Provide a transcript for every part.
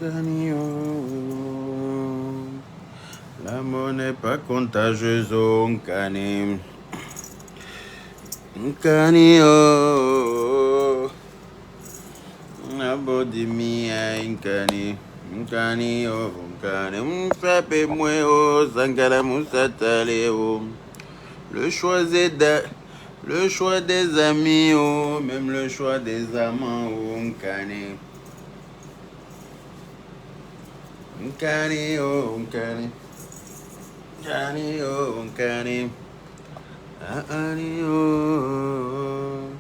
Kani, l'amour n'est pas contagieuse, oh, Nkani. Nkani, oh. Abodi mia, Nkani. Nkani, oh, Nkani. Mfape mwe, oh, Zangara Moussatale, oh. Le choix le choix des amis, oh, même le choix des amants, oh, Nkani. Nkani, oh, Nkani. Nkani, oh, Nkani. Nkani, oh.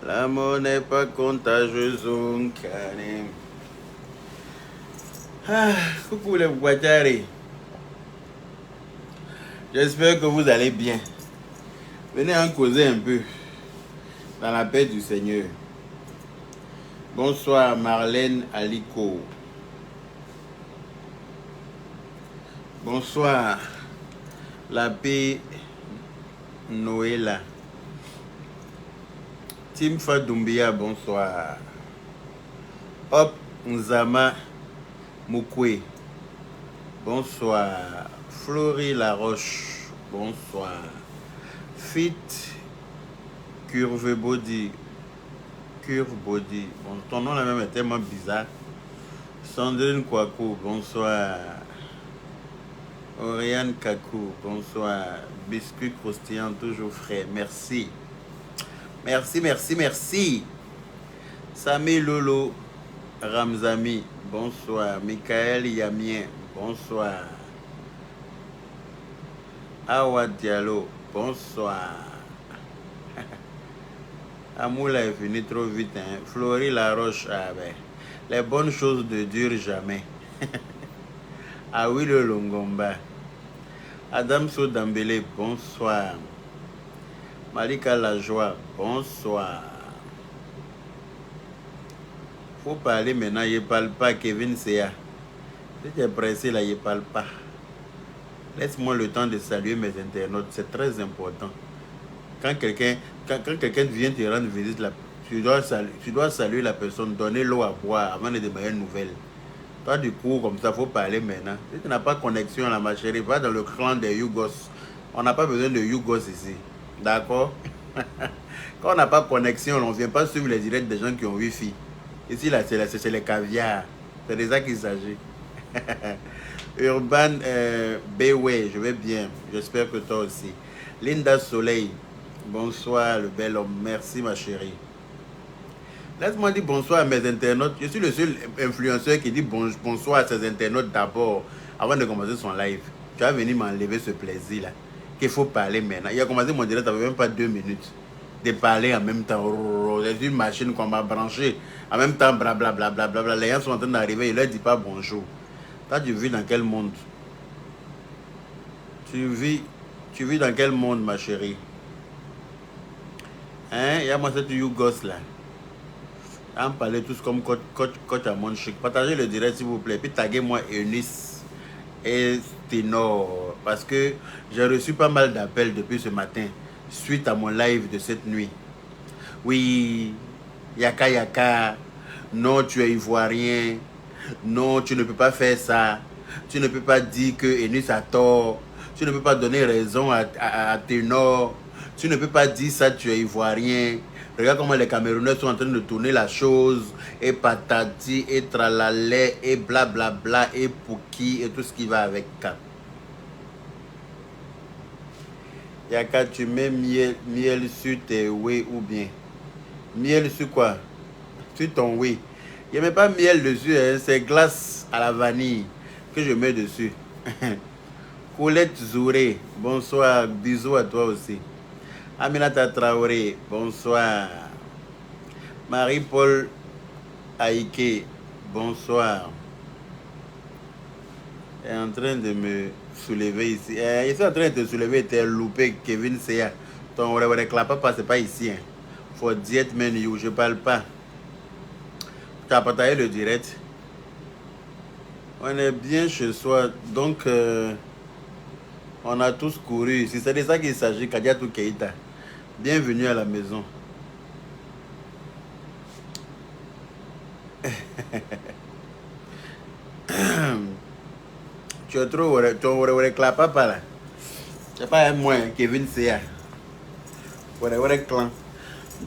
L'amour n'est pas contagieuse, oh, Nkani. Ah, coucou les Guattari. J'espère que vous allez bien. Venez en causer un peu dans la paix du Seigneur. Bonsoir Marlène Aliko. Bonsoir la paix Noëlla. Tim Fadoumbia, bonsoir. Hop Nzama Moukwe. Bonsoir. Florie Laroche. Bonsoir. Fit Curve Body. Curve Body. Bon, ton nom là même est tellement bizarre. Sandrine Kwaku, bonsoir. Oriane Kakou, bonsoir. Biscuit croustillant, toujours frais. Merci. Merci, merci, merci. Sami Lolo Ramzami, bonsoir. Michael Yamien, bonsoir. Awa Diallo, bonsoir. Amoula est fini trop vite, hein. Florie Laroche, ah ben. Les bonnes choses ne durent jamais. Ah oui, le Longomba. Adam Sodambele, bonsoir. Malika Lajoie, bonsoir. Faut parler maintenant, il ne parle pas, Kevin Sea. Si tu es pressé là, il ne parle pas. Laisse-moi le temps de saluer mes internautes, c'est très important. Quand quelqu'un vient te rendre visite, là, tu dois saluer la personne, donner l'eau à boire avant de démarrer une nouvelle. Toi, du coup, comme ça, il faut parler maintenant. Si tu n'as pas connexion là, ma chérie, va dans le clan des Yougos. On n'a pas besoin de Yougos ici. D'accord? Quand on n'a pas connexion, on ne vient pas suivre les directs des gens qui ont Wi-Fi. Ici, là, c'est les caviars. C'est de ça qu'il s'agit. Urban Bayway, je vais bien. J'espère que toi aussi. Linda Soleil, bonsoir le bel homme. Merci ma chérie. Laisse-moi dire bonsoir à mes internautes. Je suis le seul influenceur qui dit bonsoir à ses internautes d'abord, avant de commencer son live. Tu vas venir m'enlever ce plaisir-là. Qu'il faut parler maintenant. Il a commencé mon direct, ça fait même pas 2 minutes. De parler en même temps. C'est une machine qu'on m'a branchée. En même temps, blablabla. Les gens sont en train d'arriver, il ne leur dit pas bonjour. Toi, tu vis dans quel monde? Tu vis dans quel monde, ma chérie? Hein? Il y a moi cette Yougos là. On parlait tous comme coach à mon chic. Partagez le direct s'il vous plaît. Puis taguez-moi Eunice et Ténor. Parce que j'ai reçu pas mal d'appels depuis ce matin. Suite à mon live de cette nuit. Oui, yaka yaka. Non, tu es ivoirien. Non, tu ne peux pas faire ça. Tu ne peux pas dire que Eunice a tort. Tu ne peux pas donner raison à Ténor. Tu ne peux pas dire ça, tu es ivoirien. Regarde comment les Camerounais sont en train de tourner la chose. Et patati, et tralalé, et blablabla, et pouki, et tout ce qui va avec. Yaka, tu mets miel sur tes oui ou bien? Miel sur quoi? Sur ton oui. Il n'y a même pas miel dessus, hein, c'est glace à la vanille que je mets dessus. Colette Zouré, bonsoir, bisous à toi aussi. Aminata Traoré, bonsoir. Marie-Paul Aïké, bonsoir. Elle est en train de me soulever ici. Ils sont en train de te soulever, t'es loupé, Kevin Sea. Ton papa, c'est pas ici. Hein. Faut dire, man, you, je parle pas. Tu as partagé le direct. On est bien chez soi, donc on a tous couru ici. C'est de ça qu'il s'agit, Kadiatou Keita. Bienvenue à la maison. Tu es trop papa là. C'est pas un moi, Kevin Sea. Clan.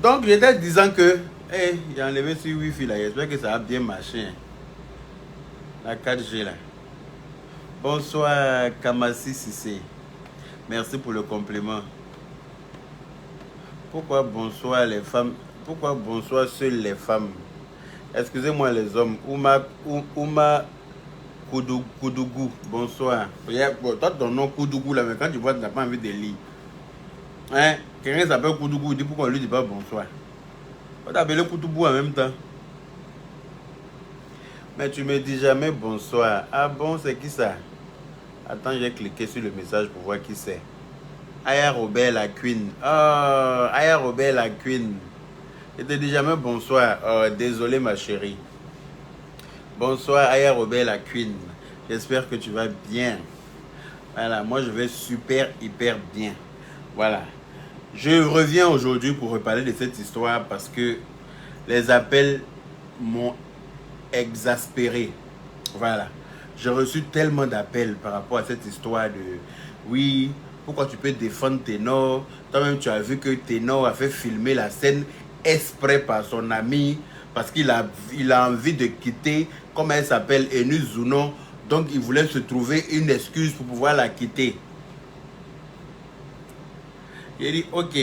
Donc, j'étais disant que, hey, j'ai enlevé sur Wi-Fi là. J'espère que ça a bien marché. La 4G là. Bonsoir, Kamassi Sissé. Merci pour le compliment. Pourquoi bonsoir les femmes? Pourquoi bonsoir seules les femmes? Excusez-moi les hommes. Ouma Koudougou, bonsoir. Bon, toi, ton nom Koudougou là, mais quand tu vois, tu n'as pas envie de lire. Hein? Quelqu'un s'appelle Koudougou, il dit pourquoi on lui dit pas bonsoir. On va t'appeler Koudougou en même temps. Mais tu me dis jamais bonsoir. Ah bon, c'est qui ça? Attends, j'ai cliqué sur le message pour voir qui c'est. Aya Robert la Queen. Oh, Aya Robert la Queen. Je te dis jamais bonsoir. Oh, désolé ma chérie. Bonsoir Aya Robert la Queen. J'espère que tu vas bien. Voilà, moi je vais super, hyper bien. Voilà. Je reviens aujourd'hui pour reparler de cette histoire parce que les appels m'ont exaspéré. Voilà. J'ai reçu tellement d'appels par rapport à cette histoire de... Oui, pourquoi tu peux défendre Ténor? Toi-même, tu as vu que Ténor a fait filmer la scène exprès par son ami parce qu'il a envie de quitter, comme elle s'appelle, Enu Zounon. Donc, il voulait se trouver une excuse pour pouvoir la quitter. J'ai dit, ok,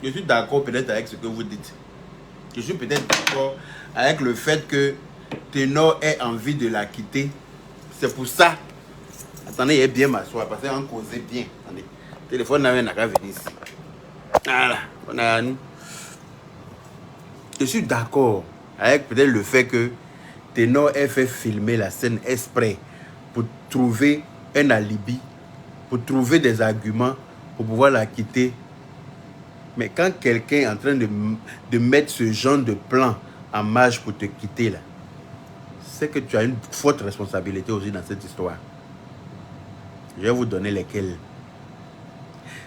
je suis d'accord peut-être avec ce que vous dites. Je suis peut-être d'accord avec le fait que Ténor ait envie de la quitter. C'est pour ça. Attendez, il est bien m'asseoir parce qu'on causait bien. Attendez. Le téléphone n'a qu'à venir ici. Voilà, on a à nous. Je suis d'accord avec peut-être le fait que Ténor ait fait filmer la scène exprès pour trouver un alibi, pour trouver des arguments pour pouvoir la quitter. Mais quand quelqu'un est en train de mettre ce genre de plan en marche pour te quitter là, c'est que tu as une forte responsabilité aussi dans cette histoire. Je vais vous donner lesquelles.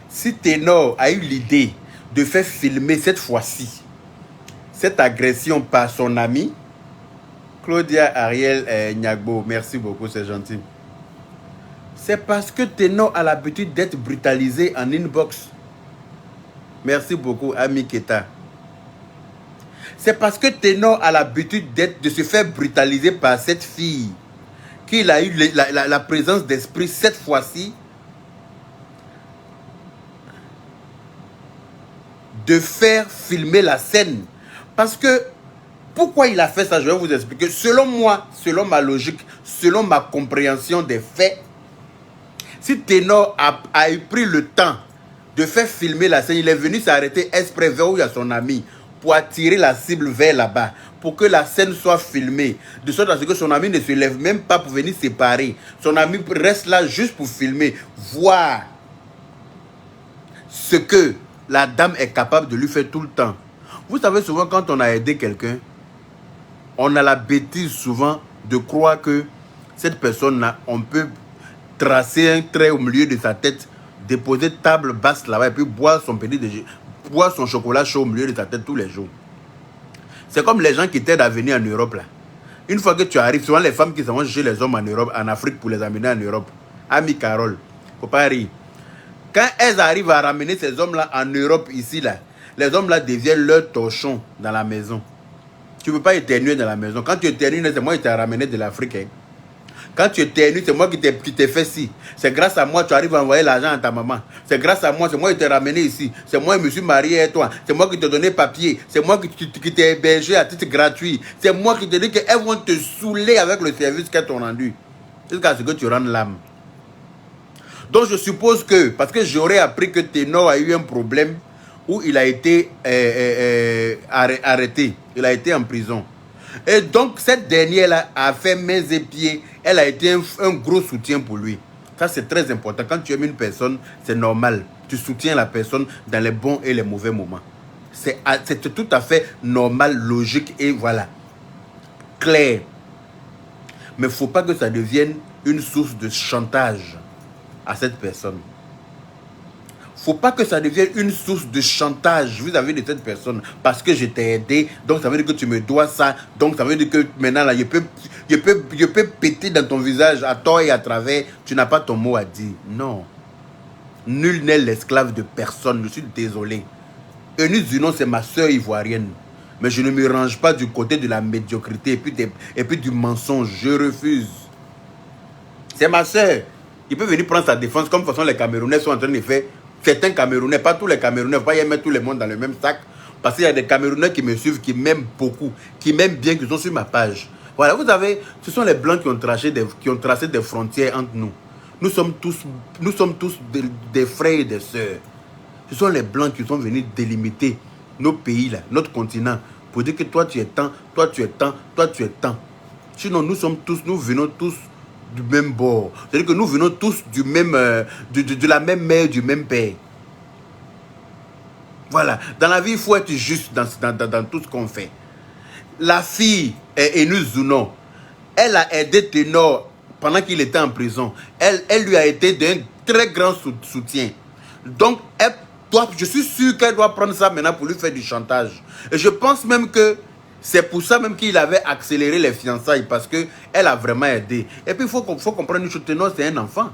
Si Ténor a eu l'idée de faire filmer cette fois-ci cette agression par son ami, Claudia Ariel Nyagbo, merci beaucoup, c'est gentil. C'est parce que Ténor a l'habitude d'être brutalisé en inbox. Merci beaucoup, Ami Keta. C'est parce que Ténor a l'habitude de se faire brutaliser par cette fille qu'il a eu la présence d'esprit cette fois-ci de faire filmer la scène. Parce que, pourquoi il a fait ça, je vais vous expliquer. Selon moi, selon ma logique, selon ma compréhension des faits, si Ténor a pris le temps de faire filmer la scène, il est venu s'arrêter exprès vers où il y a son ami pour attirer la cible vers là-bas, pour que la scène soit filmée, de sorte à ce que son ami ne se lève même pas pour venir séparer. Son ami reste là juste pour filmer, voir ce que la dame est capable de lui faire tout le temps. Vous savez, souvent quand on a aidé quelqu'un, on a la bêtise souvent de croire que cette personne-là, on peut tracer un trait au milieu de sa tête, déposer table basse là-bas et puis boire son chocolat chaud au milieu de sa tête tous les jours. C'est comme les gens qui t'aident à venir en Europe là. Une fois que tu arrives, souvent les femmes qui s'en vont chez les hommes en Europe, en Afrique pour les amener en Europe. Ami Carole, faut pas rire. Quand elles arrivent à ramener ces hommes-là en Europe ici là, les hommes-là deviennent leur torchon dans la maison. Tu ne peux pas éternuer dans la maison. Quand tu éternues, c'est moi qui t'ai ramené de l'Afrique. Hein. Quand tu éternues, c'est moi qui t'ai fait ci. C'est grâce à moi que tu arrives à envoyer l'argent à ta maman. C'est grâce à moi, c'est moi qui t'ai ramené ici. C'est moi qui me suis marié avec toi. C'est moi qui t'ai donné papier. C'est moi qui t'ai hébergé à titre gratuit. C'est moi qui t'ai dit qu'elles vont te saouler avec le service qu'elles t'ont rendu. Jusqu'à ce que tu rendes l'âme. Donc je suppose que, parce que j'aurais appris que Ténor a eu un problème où il a été arrêté. Il a été en prison. Et donc, cette dernière-là a fait mains et pieds. Elle a été un gros soutien pour lui. Ça, c'est très important. Quand tu aimes une personne, c'est normal. Tu soutiens la personne dans les bons et les mauvais moments. C'est tout à fait normal, logique et voilà. Clair. Mais il ne faut pas que ça devienne une source de chantage à cette personne. Il ne faut pas que ça devienne une source de chantage vis-à-vis de cette personne. Parce que je t'ai aidé, donc ça veut dire que tu me dois ça. Donc ça veut dire que maintenant, là, je peux péter dans ton visage à tort et à travers. Tu n'as pas ton mot à dire. Non. Nul n'est l'esclave de personne. Je suis désolé. Eunice Zunon, c'est ma soeur ivoirienne. Mais je ne me range pas du côté de la médiocrité et puis du mensonge. Je refuse. C'est ma soeur. Il peut venir prendre sa défense comme de toute façon les Camerounais sont en train de faire. Certains Camerounais, pas tous les Camerounais, il ne faut pas y mettre tout le monde dans le même sac. Parce qu'il y a des Camerounais qui me suivent, qui m'aiment beaucoup, qui m'aiment bien, qui sont sur ma page. Voilà, vous savez, ce sont les Blancs qui ont tracé des frontières entre nous. Nous sommes tous des frères et des sœurs. Ce sont les Blancs qui sont venus délimiter nos pays, là, notre continent, pour dire que toi tu es tant, toi tu es tant, toi tu es tant. Sinon, nous venons tous du même bord. C'est-à-dire que nous venons tous du même, de la même mère, du même père. Voilà. Dans la vie, il faut être juste dans tout ce qu'on fait. La fille est Eunice Zunon. Elle a aidé Ténor pendant qu'il était en prison. Elle lui a été d'un très grand soutien. Donc, je suis sûr qu'elle doit prendre ça maintenant pour lui faire du chantage. Et je pense même que c'est pour ça même qu'il avait accéléré les fiançailles, parce qu'elle a vraiment aidé. Et puis, il faut comprendre une chose, Ténor, c'est un enfant.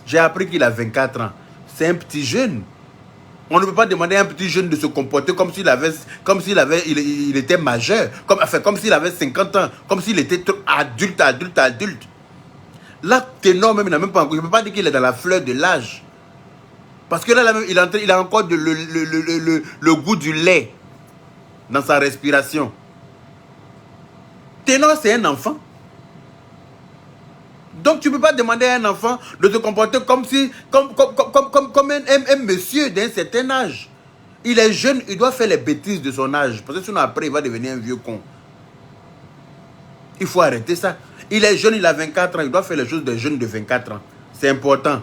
J'ai appris qu'il a 24 ans. C'est un petit jeune. On ne peut pas demander à un petit jeune de se comporter comme s'il il était majeur, comme s'il avait 50 ans, comme s'il était adulte. Là, Ténor même, il n'a même pas encore. Je ne peux pas dire qu'il est dans la fleur de l'âge. Parce que là, il a encore le goût du lait dans sa respiration. Ténor, c'est un enfant. Donc, tu ne peux pas demander à un enfant de se comporter comme un monsieur d'un certain âge. Il est jeune, il doit faire les bêtises de son âge. Parce que sinon, après, il va devenir un vieux con. Il faut arrêter ça. Il est jeune, il a 24 ans, il doit faire les choses des jeunes de 24 ans. C'est important.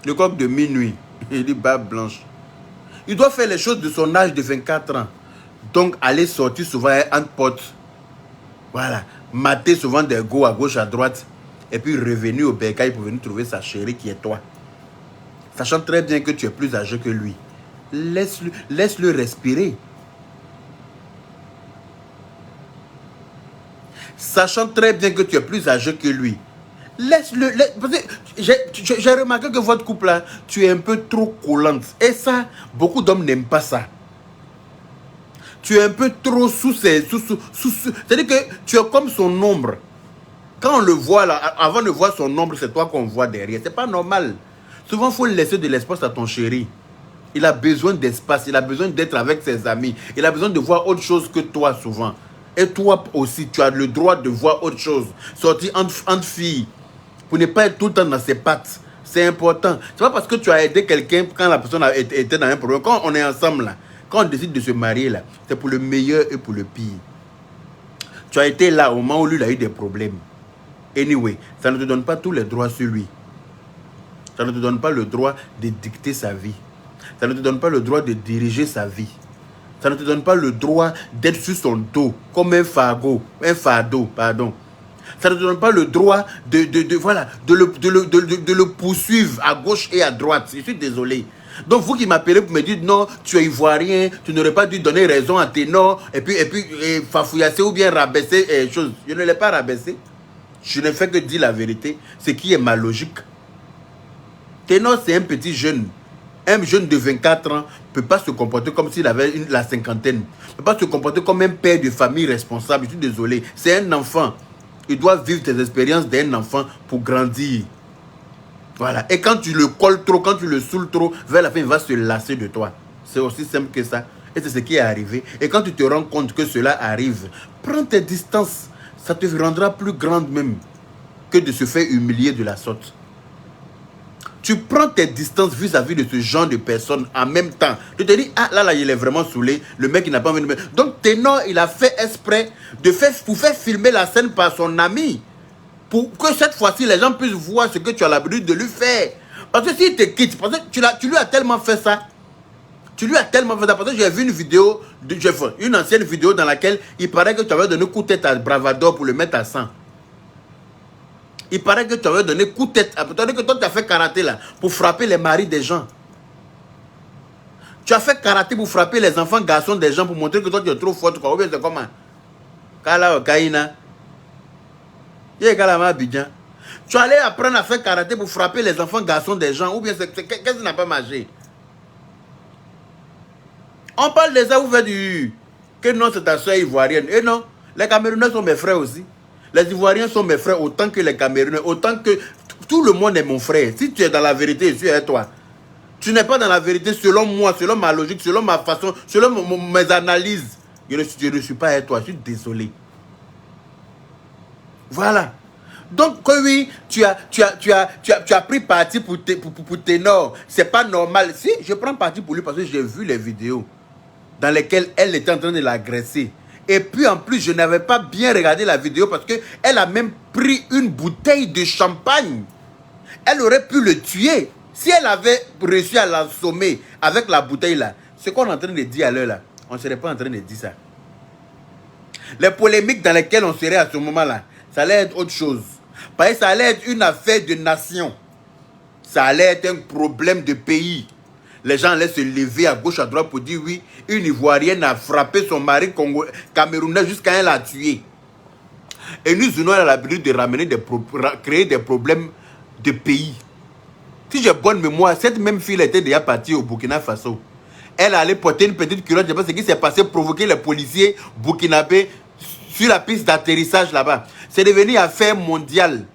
Le coq de minuit, il dit barbe blanche. Il doit faire les choses de son âge de 24 ans. Donc, aller sortir souvent entre potes. Voilà. Mater souvent des go à gauche, à droite. Et puis revenir au bercail pour venir trouver sa chérie qui est toi. Sachant très bien que tu es plus âgé que lui. Laisse-le respirer. Sachant très bien que tu es plus âgé que lui. Laisse-le. J'ai remarqué que votre couple là, tu es un peu trop collante. Et ça, beaucoup d'hommes n'aiment pas ça. Tu es un peu trop c'est-à-dire que tu es comme son ombre. Quand on le voit là, avant de voir son ombre, c'est toi qu'on voit derrière. C'est pas normal. Souvent, il faut laisser de l'espace à ton chéri. Il a besoin d'espace, il a besoin d'être avec ses amis. Il a besoin de voir autre chose que toi souvent. Et toi aussi, tu as le droit de voir autre chose. Sortir entre filles. Pour ne pas être tout le temps dans ses pattes. C'est important. C'est pas parce que tu as aidé quelqu'un quand la personne était dans un problème. Quand on est ensemble là, quand on décide de se marier là, c'est pour le meilleur et pour le pire. Tu as été là au moment où lui il a eu des problèmes. Anyway, ça ne te donne pas tous les droits sur lui. Ça ne te donne pas le droit de dicter sa vie. Ça ne te donne pas le droit de diriger sa vie. Ça ne te donne pas le droit d'être sur son dos comme un fardeau, pardon. Ça ne te donne pas le droit de le poursuivre à gauche et à droite. Je suis désolé. Donc vous qui m'appelez pour me dire non, tu es ivoirien, tu n'aurais pas dû donner raison à Ténor et puis fafouillasser ou bien rabaisser les choses. Je ne l'ai pas rabaissé. Je ne fais que dire la vérité, ce qui est ma logique. Ténor, c'est un petit jeune. Un jeune de 24 ans ne peut pas se comporter comme s'il avait la cinquantaine. Ne peut pas se comporter comme un père de famille responsable. Je suis désolé. C'est un enfant. Il doit vivre tes expériences d'un enfant pour grandir. Voilà. Et quand tu le colles trop, quand tu le saoules trop, vers la fin, il va se lasser de toi. C'est aussi simple que ça. Et c'est ce qui est arrivé. Et quand tu te rends compte que cela arrive, prends tes distances. Ça te rendra plus grande même que de se faire humilier de la sorte. Tu prends tes distances vis-à-vis de ce genre de personnes en même temps. Tu te dis, ah là, il est vraiment saoulé. Le mec, il n'a pas envie de me... Donc, Ténor, il a fait exprès pour faire filmer la scène par son ami. Pour que cette fois-ci, les gens puissent voir ce que tu as l'habitude de lui faire. Parce que s'il te quitte, parce que tu lui as tellement fait ça. Parce que j'ai vu une vidéo, une ancienne vidéo dans laquelle il paraît que tu avais donné coup de tête à Bravador pour le mettre à 100. Il paraît que tu avais donné coup de tête. Tandis que toi, tu as fait karaté là pour frapper les maris des gens. Tu as fait karaté pour frapper les enfants garçons des gens pour montrer que toi, tu es trop forte. Ou bien c'est comment? Kala Okaina. Tu allais apprendre à faire karaté pour frapper les enfants garçons des gens. Ou bien qu'est-ce qui n'a pas marché? On parle de ça, vous faites du... Que non, c'est ta soeur ivoirienne. Et non, les Camerounais sont mes frères aussi. Les Ivoiriens sont mes frères autant que les Camerounais. Autant que... Tout le monde est mon frère. Si tu es dans la vérité, je suis avec toi. Tu n'es pas dans la vérité selon moi, selon ma logique, selon ma façon, selon mes analyses. Je ne suis pas avec toi, je suis désolé. Voilà. Donc, oui, tu as pris parti pour Ténor. C'est pas normal. Si, je prends parti pour lui parce que j'ai vu les vidéos dans lesquelles elle était en train de l'agresser. Et puis, en plus, je n'avais pas bien regardé la vidéo parce qu'elle a même pris une bouteille de champagne. Elle aurait pu le tuer. Si elle avait réussi à l'assommer avec la bouteille là, ce qu'on est en train de dire à l'heure là, on ne serait pas en train de dire ça. Les polémiques dans lesquelles on serait à ce moment là, ça allait être autre chose. Parce que ça allait être une affaire de nation. Ça allait être un problème de pays. Les gens allaient se lever à gauche, à droite pour dire oui, une Ivoirienne a frappé son mari camerounais jusqu'à elle l'a tué. Et nous venons à l'habitude de ramener créer des problèmes de pays. Si j'ai bonne mémoire, cette même fille était déjà partie au Burkina Faso. Elle allait porter une petite culotte, je ne sais pas ce qui s'est passé, provoquer les policiers burkinabés sur la piste d'atterrissage là-bas. C'est devenu affaire mondiale.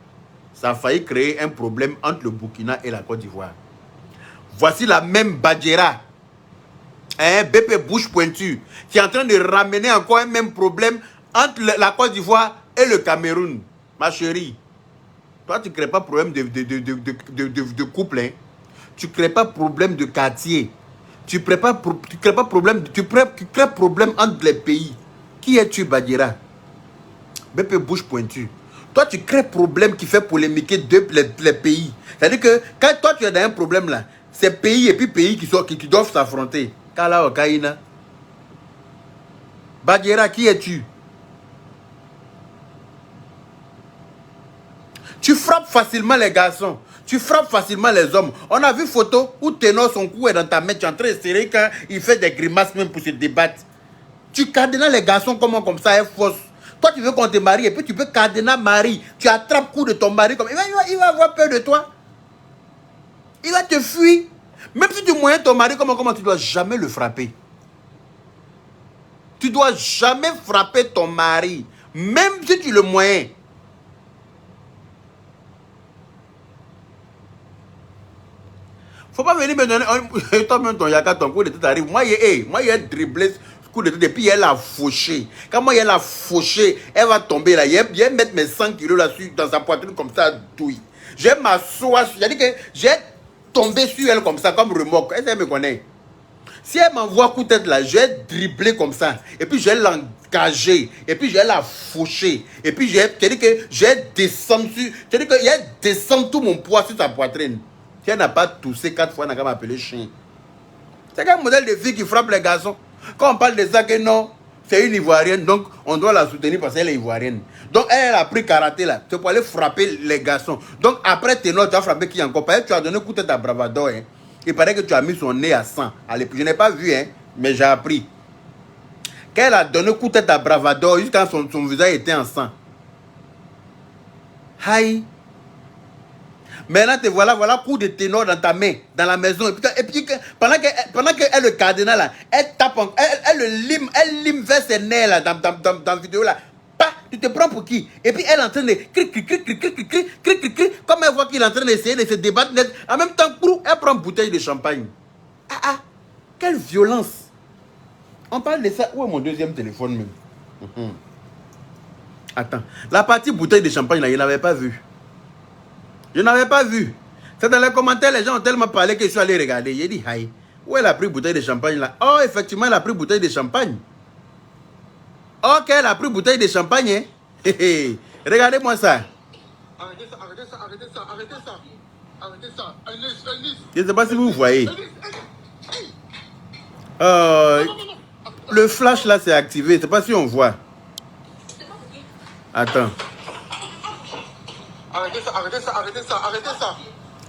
Ça a failli créer un problème entre le Burkina et la Côte d'Ivoire. Voici la même Badjera, BP bouche pointue, qui est en train de ramener encore un même problème entre la Côte d'Ivoire et le Cameroun. Ma chérie, toi tu ne crées pas problème de couple, hein. Tu ne crées pas problème de quartier. Tu crées pas problème, tu crées problème entre les pays. Qui es-tu, Badjera? BP bouche pointue. Toi, tu crées problème qui fait polémiquer les pays. C'est-à-dire que quand toi, tu es dans un problème là, c'est pays et puis pays qui doivent s'affronter. Kala Okaina. Badjera, qui es-tu? Tu frappes facilement les garçons. Tu frappes facilement les hommes. On a vu photo où Ténor, son cou est dans ta main. Tu es en train de serrer quand il fait des grimaces même pour se débattre. Tu cadenas les garçons comme ça, est fausse. Toi, tu veux qu'on te marie et puis tu peux cadenas mari. Tu attrapes coup de ton mari comme... Il va avoir peur de toi. Il va te fuir. Même si tu moyens ton mari, comment tu ne dois jamais le frapper. Tu ne dois jamais frapper ton mari. Même si tu le moyens. Faut pas venir me donner... Toi-même, ton yaka, ton coup de tête arrive. Moi, il a dribblé coup de tête et puis elle a fauché. Quand moi, elle a fauché, elle va tomber là. Je vais mettre mes 100 kilos là-dessus dans sa poitrine comme ça, douille. Je vais m'asseoir. C'est-à-dire que j'ai tombé sur elle comme ça, comme remorque. Est-ce qu'elle me connaît? Si elle m'envoie coup de tête là, je vais dribbler comme ça. Et puis je vais l'engager. Et puis je vais la faucher. Et puis c'est-à-dire que je vais descendre sur... C'est-à-dire que je vais descendre tout mon poids sur sa poitrine. Si elle n'a pas toussé 4 fois, elle n'a qu'à m'appeler chien. C'est quel modèle de fille qui frappe les garçons? Quand on parle de ça, que non, c'est une Ivoirienne, donc on doit la soutenir parce qu'elle est Ivoirienne. Donc elle a pris karaté là, c'est pour aller frapper les garçons. Donc après Ténor, tu as frappé qui encore? Parce que tu as donné coup de tête à Bravado. Hein. Il paraît que tu as mis son nez à sang. Je n'ai pas vu, hein, mais j'ai appris. Qu'elle a donné coup de tête à Bravado jusqu'à son visage était en sang. Aïe. Maintenant, te voilà coup de Ténor dans ta main, dans la maison. Et puis pendant qu'elle le cardinal là, elle tape, elle lime vers ses nerfs là, dans la vidéo là. Tu te prends pour qui? Et puis elle est en train de comme elle voit qu'il est en train d'essayer de se débattre net. En même temps, elle prend une bouteille de champagne. Quelle violence. On parle de ça. Où est mon deuxième téléphone même? Attends. La partie bouteille de champagne là, je n'avais pas vu. Je n'avais pas vu. C'est dans les commentaires, les gens ont tellement parlé que je suis allé regarder. J'ai dit, aïe, où est la pris bouteille de champagne là? Oh, effectivement, elle a pris bouteille de champagne. Ok, elle a pris bouteille de champagne. Hein? Regardez-moi ça. Arrêtez ça. Je ne sais pas si vous voyez. Le flash là, c'est activé. Je ne sais pas si on voit. Attends. Arrêtez ça, arrêtez ça, arrêtez ça, arrêtez ça.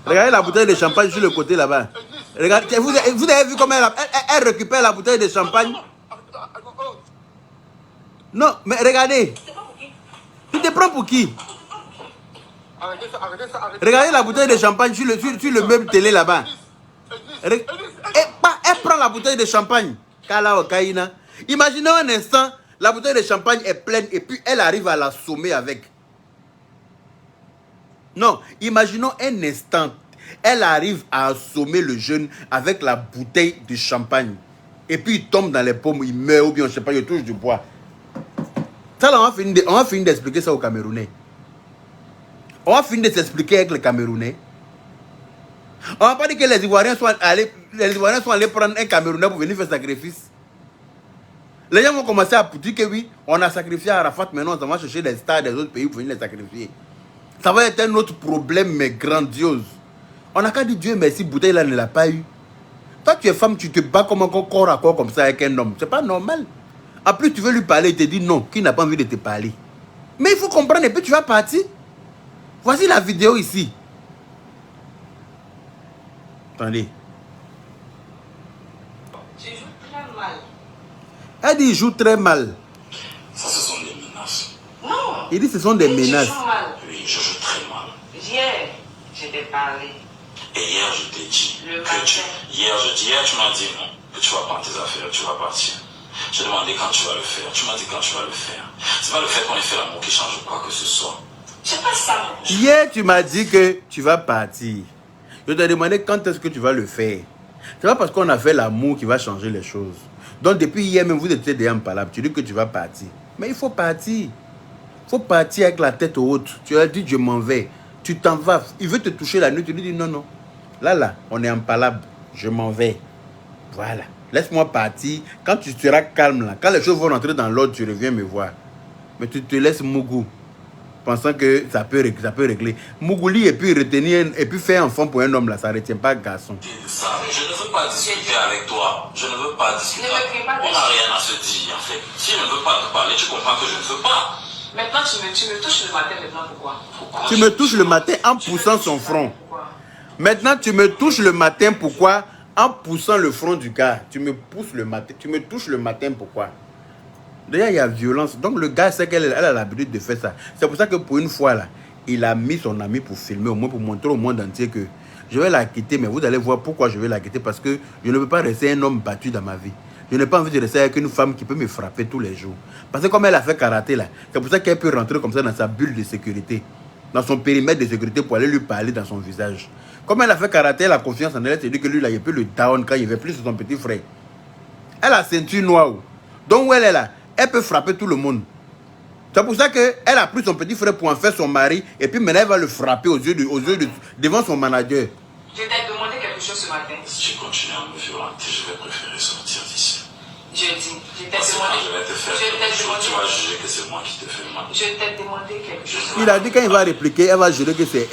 Regardez la bouteille de champagne sur le côté là-bas. Regardez, vous avez vu comment elle récupère la bouteille de champagne? Non, mais regardez. Tu te prends pour qui? Arrêtez ça, arrêtez ça, arrêtez ça. Regardez la bouteille de champagne sur le meuble télé là-bas. Elle prend la bouteille de champagne. Kala Okaina. Imaginez un instant, la bouteille de champagne est pleine et puis elle arrive à l'assommer avec. Non, imaginons un instant, elle arrive à assommer le jeune avec la bouteille de champagne. Et puis il tombe dans les pommes, il meurt ou bien je ne sais pas, il touche du bois. Ça là, on va finir d'expliquer ça aux Camerounais. On va finir de s'expliquer avec les Camerounais. On va pas dire que les Ivoiriens sont allés prendre un Camerounais pour venir faire sacrifice. Les gens vont commencer à dire que oui, on a sacrifié Arafat, maintenant on va chercher les stars des autres pays pour venir les sacrifier. Ça va être un autre problème, mais grandiose. On n'a qu'à dire Dieu merci, bouteille là ne l'a pas eu. Toi tu es femme, tu te bats comme un corps à corps comme ça avec un homme. C'est pas normal. En plus tu veux lui parler, il te dit non, qu'il n'a pas envie de te parler. Mais il faut comprendre et puis tu vas partir. Voici la vidéo ici. Attendez. Tu joues très mal. Elle dit il joue très mal. Ça, ce sont des menaces. Non. Il dit ce sont des menaces. Je joue mal. Oui, je joue très mal. Hier, je t'ai parlé. Et hier, je t'ai dit Le que matin. Hier, tu m'as dit non, que tu vas prendre tes affaires, tu vas partir. J'ai demandé quand tu vas le faire. Tu m'as dit quand tu vas le faire. C'est pas le fait qu'on ait fait l'amour qui change quoi que ce soit. C'est pas ça, mon Dieu. Hier, tu m'as dit que tu vas partir. Je t'ai demandé quand est-ce que tu vas le faire. C'est pas parce qu'on a fait l'amour qui va changer les choses. Donc, depuis hier même, vous étiez déjà en palabre. Tu dis que tu vas partir. Mais il faut partir. Il faut partir avec la tête haute. Tu as dit, je m'en vais. Tu t'en vas. Il veut te toucher la nuit. Tu lui dis, non, non. Là, on est en palabre. Je m'en vais. Voilà. Laisse-moi partir. Quand tu seras calme, là, quand les choses vont rentrer dans l'ordre, tu reviens me voir. Mais tu te laisses Mougou, pensant que ça peut régler. Mougouli et puis retenir, et puis faire enfant pour un homme, là, ça ne retient pas garçon. Ça, je ne veux pas discuter avec toi. Je ne veux pas discuter. Ne me crie pas On n'a rien à se dire, en fait. Si je ne veux pas te parler, tu comprends que je ne veux pas. Maintenant, tu me touches le matin, maintenant, pourquoi? Tu me touches le matin en poussant son front. Pourquoi? Maintenant, tu me touches le matin, pourquoi? En poussant le front du gars. Tu me pousses le matin. Tu me touches le matin, pourquoi? Déjà, il y a violence. Donc, le gars sait qu'elle a l'habitude de faire ça. C'est pour ça que pour une fois, là, il a mis son ami pour filmer, au moins pour montrer au monde entier que je vais la quitter, mais vous allez voir pourquoi je vais la quitter. Parce que je ne veux pas rester un homme battu dans ma vie. Je n'ai pas envie de rester avec une femme qui peut me frapper tous les jours. Parce que comme elle a fait karaté, là, c'est pour ça qu'elle peut rentrer comme ça dans sa bulle de sécurité, dans son périmètre de sécurité pour aller lui parler dans son visage. Comme elle a fait karaté, elle a confiance en elle, elle s'est dit que lui, là, il peut le down quand il veut plus de son petit frère. Elle a ceinture noire. Donc où elle est là, elle peut frapper tout le monde. C'est pour ça qu'elle a pris son petit frère pour en faire son mari. Et puis maintenant, elle va le frapper devant son manager. Je t'ai demandé quelque chose ce matin. Si tu continues à me violenter, je vais préférer sortir d'ici. Je dis, je t'ai Parce que quand demandé. je vais te faire quelque chose, tu vas juger que c'est moi qui te fais mal. Je t'ai demandé quelque chose. Il a dit quand il va répliquer, elle va jurer que c'est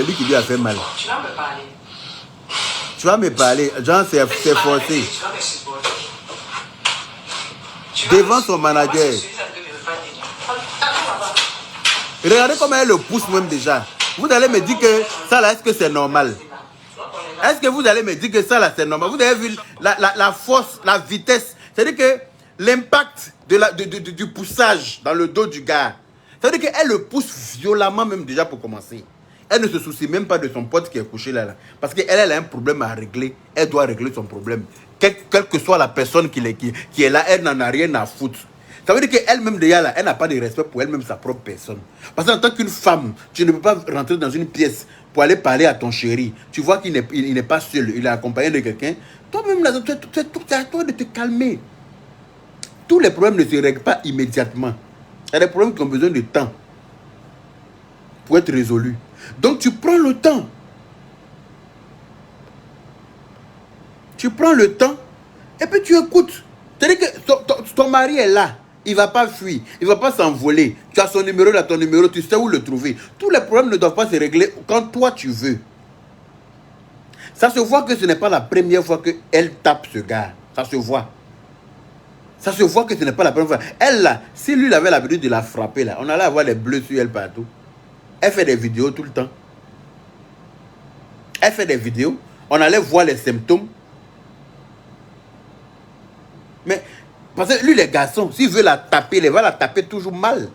lui qui lui a fait mal. Tu vas me parler. Tu vas me parler. Jean, c'est forcé. Tu vas me supporter. Devant son manager. Regardez comment elle le pousse même déjà. Vous allez me dire que ça là, est-ce que c'est normal? Est-ce que vous allez me dire que ça là, c'est normal? Vous avez vu la force, la vitesse. C'est-à-dire que l'impact du poussage dans le dos du gars. C'est-à-dire qu'elle le pousse violemment même déjà pour commencer. Elle ne se soucie même pas de son pote qui est couché là. Parce qu'elle a un problème à régler. Elle doit régler son problème. Quelle que soit la personne qui est là, elle n'en a rien à foutre. Ça veut dire qu'elle-même déjà là, elle n'a pas de respect pour elle-même, sa propre personne. Parce qu'en tant qu'une femme, tu ne peux pas rentrer dans une pièce pour aller parler à ton chéri. Tu vois qu'il n'est pas seul, il est accompagné de quelqu'un. Toi-même là, c'est à toi de te calmer. Tous les problèmes ne se règlent pas immédiatement. Il y a des problèmes qui ont besoin de temps pour être résolus. Donc tu prends le temps. Tu prends le temps et puis tu écoutes. C'est-à-dire que ton mari est là. Il ne va pas fuir. Il ne va pas s'envoler. Tu as son numéro là, ton numéro, tu sais où le trouver. Tous les problèmes ne doivent pas se régler quand toi tu veux. Ça se voit que ce n'est pas la première fois qu'elle tape ce gars. Ça se voit. Ça se voit que ce n'est pas la première fois. Elle là, si lui avait l'habitude de la frapper là, on allait avoir les bleus sur elle partout. Elle fait des vidéos tout le temps. Elle fait des vidéos. On allait voir les symptômes. Mais, parce que lui, les garçons, s'il veut la taper, il va la taper toujours mal.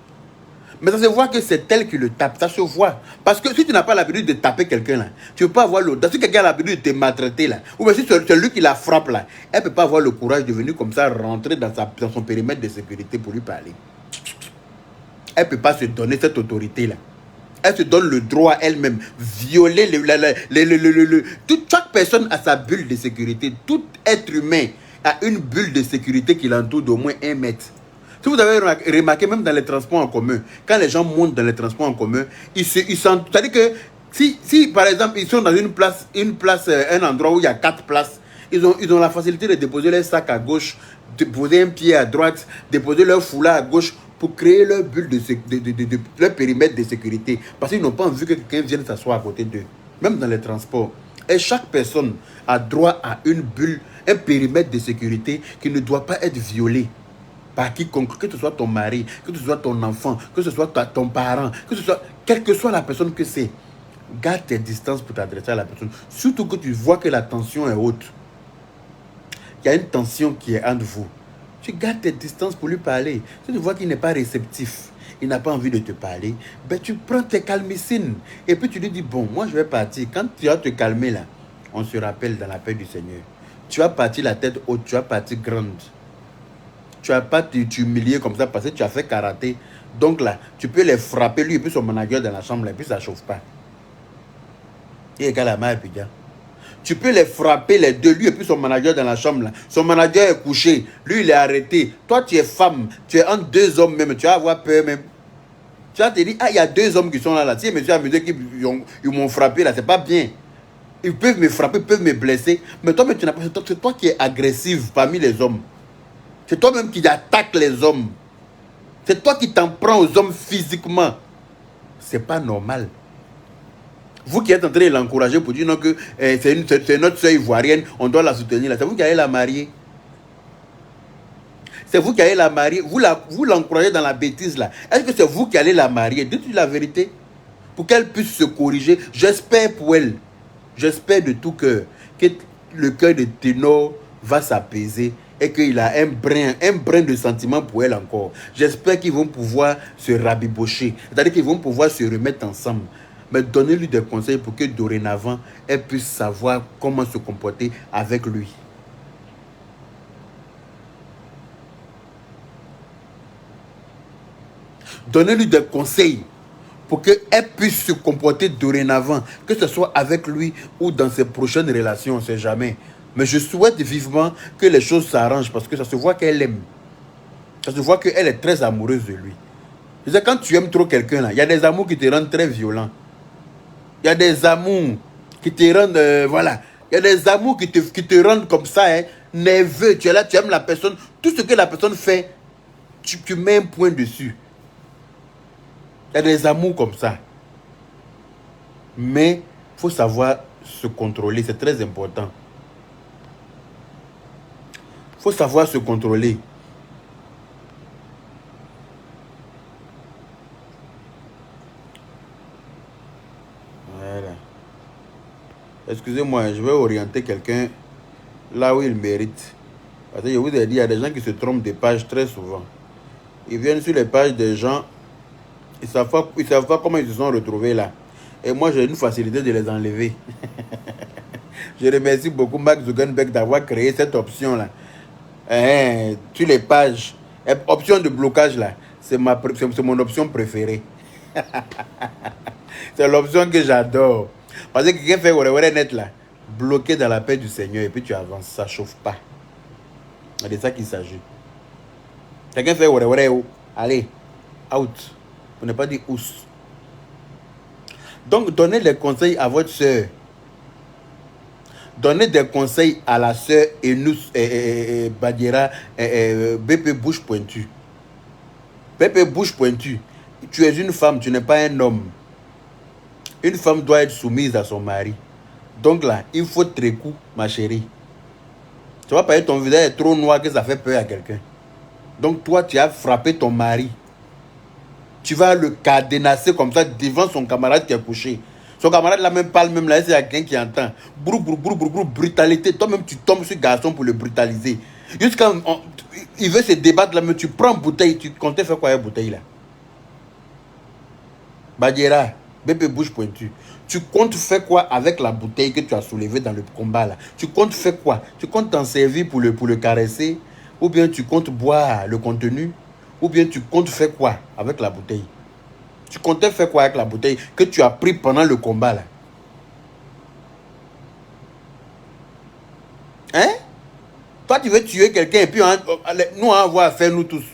Mais ça se voit que c'est elle qui le tape. Ça se voit. Parce que si tu n'as pas l'habitude de taper quelqu'un là, tu ne peux pas avoir l'audace. Si quelqu'un a l'habitude de te maltraiter là, ou bien si c'est lui qui la frappe là, elle ne peut pas avoir le courage de venir comme ça rentrer dans son périmètre de sécurité pour lui parler. Elle ne peut pas se donner cette autorité là. Elle se donne le droit elle-même, violer chaque personne a sa bulle de sécurité. Tout être humain a une bulle de sécurité qui l'entoure d'au moins 1 mètre. Si vous avez remarqué, même dans les transports en commun, quand les gens montent dans les transports en commun, ils sentent. C'est-à-dire que si par exemple ils sont dans un endroit où il y a 4 places, ils ont la facilité de déposer leur sac à gauche, de poser un pied à droite, déposer leur foulard à gauche pour créer leur bulle leur périmètre de sécurité. Parce qu'ils n'ont pas envie que quelqu'un vienne s'asseoir à côté d'eux. Même dans les transports. Et chaque personne a droit à une bulle, un périmètre de sécurité qui ne doit pas être violé par quiconque, que ce soit ton mari, que ce soit ton enfant, que ce soit ton parent, que ce soit, quelle que soit la personne que c'est. Garde tes distances pour t'adresser à la personne. Surtout que tu vois que la tension est haute. Il y a une tension qui est entre vous. Tu gardes tes distances pour lui parler. Si tu vois qu'il n'est pas réceptif, il n'a pas envie de te parler, ben tu prends tes calmicines. Et puis tu lui dis, bon, moi je vais partir. Quand tu vas te calmer là, on se rappelle dans la paix du Seigneur. Tu vas partir la tête haute, tu vas partir grande. Tu vas pas t'humilier comme ça parce que tu as fait karaté. Donc là, tu peux les frapper, lui et puis son manager dans la chambre, là, et puis ça ne chauffe pas. Et égal à ma épidia. Tu peux les frapper les deux, lui et puis son manager dans la chambre. Là. Son manager est couché, lui il est arrêté. Toi tu es femme, tu es entre 2 hommes même, tu vas avoir peur même. Tu vas te dire, ah il y a 2 hommes qui sont là. Si monsieur amusé qu'ils m'ont frappé là, c'est pas bien. Ils peuvent me frapper, ils peuvent me blesser. Mais toi, tu n'as pas, c'est toi qui es agressive parmi les hommes. C'est toi-même qui attaque les hommes. C'est toi qui t'en prends aux hommes physiquement. C'est pas normal. Vous qui êtes en train de l'encourager pour dire non que c'est notre soeur ivoirienne, on doit la soutenir là. C'est vous qui allez la marier. C'est vous qui allez la marier. Vous l'encouragez dans la bêtise là. Est-ce que c'est vous qui allez la marier? Dites-lui la vérité. Pour qu'elle puisse se corriger. J'espère pour elle. J'espère de tout cœur que le cœur de Ténor va s'apaiser. Et qu'il a un brin de sentiment pour elle encore. J'espère qu'ils vont pouvoir se rabibocher. C'est-à-dire qu'ils vont pouvoir se remettre ensemble. Mais donnez-lui des conseils pour que dorénavant, elle puisse savoir comment se comporter avec lui. Donnez-lui des conseils pour qu'elle puisse se comporter dorénavant. Que ce soit avec lui ou dans ses prochaines relations, on ne sait jamais. Mais je souhaite vivement que les choses s'arrangent parce que ça se voit qu'elle aime. Ça se voit qu'elle est très amoureuse de lui. Je sais, quand tu aimes trop quelqu'un, là, il y a des amours qui te rendent très violent. Il y a des amours qui te rendent... voilà. Il y a des amours qui te rendent comme ça, hein, nerveux. Tu es là, tu aimes la personne. Tout ce que la personne fait, tu mets un point dessus. Il y a des amours comme ça. Mais il faut savoir se contrôler. C'est très important. Il faut savoir se contrôler. Voilà. Excusez-moi, je vais orienter quelqu'un là où il mérite. Parce que je vous ai dit, il y a des gens qui se trompent de pages très souvent. Ils viennent sur les pages des gens, ils ne savent pas comment ils se sont retrouvés là. Et moi, j'ai une facilité de les enlever. Je remercie beaucoup Mark Zuckerberg d'avoir créé cette option-là. Sur les pages, option de blocage là, c'est mon option préférée. C'est l'option que j'adore. Parce que quelqu'un fait net là, bloqué dans la paix du Seigneur et puis tu avances, ça ne chauffe pas. C'est de ça qu'il s'agit. Quelqu'un fait allez, out. On n'est pas dit ous. Donc donnez des conseils à votre soeur. Donnez des conseils à la sœur Enous Badiera BP Bouche Pointue. BP Bouche Pointue, tu es une femme, tu n'es pas un homme. Une femme doit être soumise à son mari. Donc là, il faut trécou, ma chérie. Tu vas pas être ton visage est trop noir que ça fait peur à quelqu'un. Donc toi, tu as frappé ton mari. tu vas le cadenasser comme ça devant son camarade qui est couché. Son camarade là même parle, même là, c'est quelqu'un qui entend. Brou, brou, brou, brou, brou, brutalité. Toi-même, tu tombes sur le garçon pour le brutaliser. Jusqu'à il veut se débattre là, mais tu prends une bouteille, tu comptais faire quoi avec la bouteille là? Badiera, bébé bouche pointue. Tu comptes faire quoi avec la bouteille que tu as soulevée dans le combat là? Tu comptes faire quoi? Tu comptes t'en servir pour le caresser? Ou bien tu comptes boire le contenu? Ou bien tu comptes faire quoi avec la bouteille? Tu comptais faire quoi avec la bouteille que tu as pris pendant le combat là? Hein? Toi tu veux tuer quelqu'un et puis nous on va faire nous tous.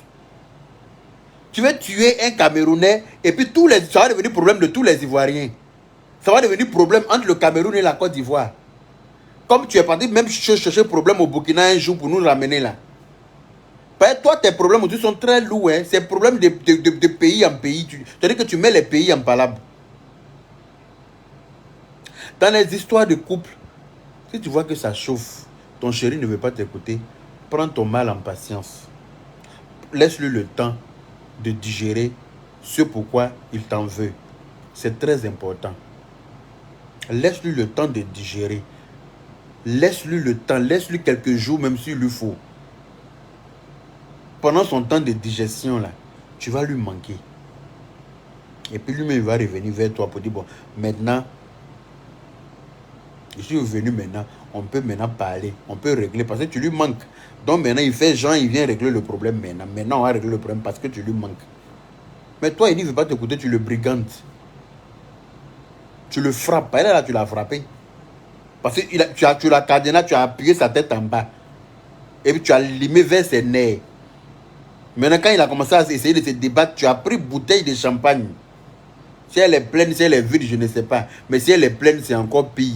Tu veux tuer un Camerounais et puis ça va devenir problème de tous les Ivoiriens. Ça va devenir problème entre le Cameroun et la Côte d'Ivoire. Comme tu es parti même chercher problème au Burkina un jour pour nous ramener là. Toi, tes problèmes aussi sont très lourds. Hein? C'est problème de pays en pays. C'est-à-dire que tu mets les pays en palabre. Dans les histoires de couple, si tu vois que ça chauffe, ton chéri ne veut pas t'écouter, prends ton mal en patience. Laisse-lui le temps de digérer ce pourquoi il t'en veut. C'est très important. Laisse-lui le temps de digérer. Laisse-lui le temps. Laisse-lui quelques jours, même s'il lui faut. Pendant son temps de digestion, là, tu vas lui manquer. Et puis lui-même, il va revenir vers toi pour dire, bon, maintenant, je suis venu maintenant, on peut maintenant parler, on peut régler, parce que tu lui manques. Donc maintenant, il fait genre, il vient régler le problème maintenant. Maintenant, on va régler le problème parce que tu lui manques. Mais toi, il ne veut pas t'écouter, tu le brigantes. Tu le frappes. Elle là, tu l'as frappé. Parce que tu l'as cadenas, tu as appuyé sa tête en bas. Et puis tu as limé vers ses nerfs. Maintenant, quand il a commencé à essayer de se débattre, tu as pris bouteille de champagne. Si elle est pleine, si elle est vide, je ne sais pas. Mais si elle est pleine, c'est encore pire.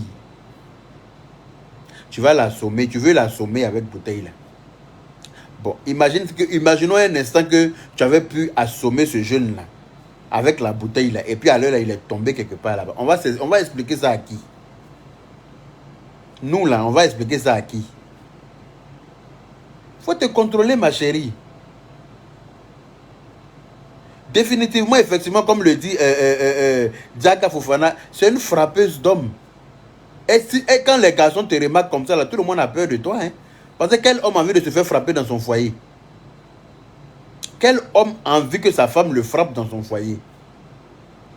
Tu vas l'assommer, tu veux l'assommer avec bouteille là. Bon, imaginons un instant que tu avais pu assommer ce jeune là avec la bouteille là. Et puis à l'heure là, il est tombé quelque part là-bas. On va expliquer ça à qui? Nous là, on va expliquer ça à qui? Faut te contrôler, ma chérie. Définitivement, effectivement, comme le dit Diaka Fofana, c'est une frappeuse d'hommes. Et quand les garçons te remarquent comme ça, là, tout le monde a peur de toi. Hein? Parce que quel homme a envie de se faire frapper dans son foyer? Quel homme a envie que sa femme le frappe dans son foyer?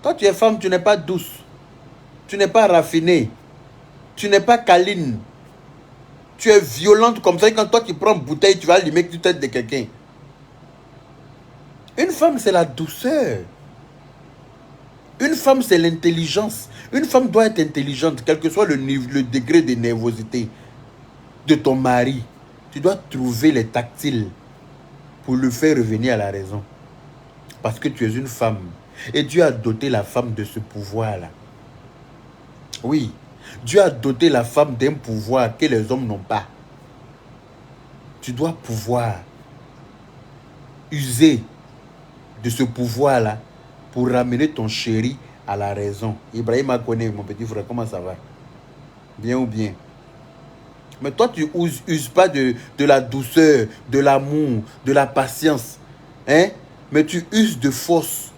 Toi, tu es femme, tu n'es pas douce. Tu n'es pas raffinée. Tu n'es pas câline. Tu es violente comme ça. Et quand toi, tu prends une bouteille, tu vas allumer que tu têtes de quelqu'un. Une femme, c'est la douceur. Une femme, c'est l'intelligence. Une femme doit être intelligente, quel que soit le degré de nervosité de ton mari. Tu dois trouver les tactiles pour le faire revenir à la raison. Parce que tu es une femme. Et Dieu a doté la femme de ce pouvoir-là. Oui. Dieu a doté la femme d'un pouvoir que les hommes n'ont pas. Tu dois pouvoir user de ce pouvoir-là pour ramener ton chéri à la raison. Ibrahim a connu, mon petit frère, comment ça va? Bien ou bien? Mais toi, tu uses pas de la douceur, de l'amour, de la patience. Hein? Mais tu uses de force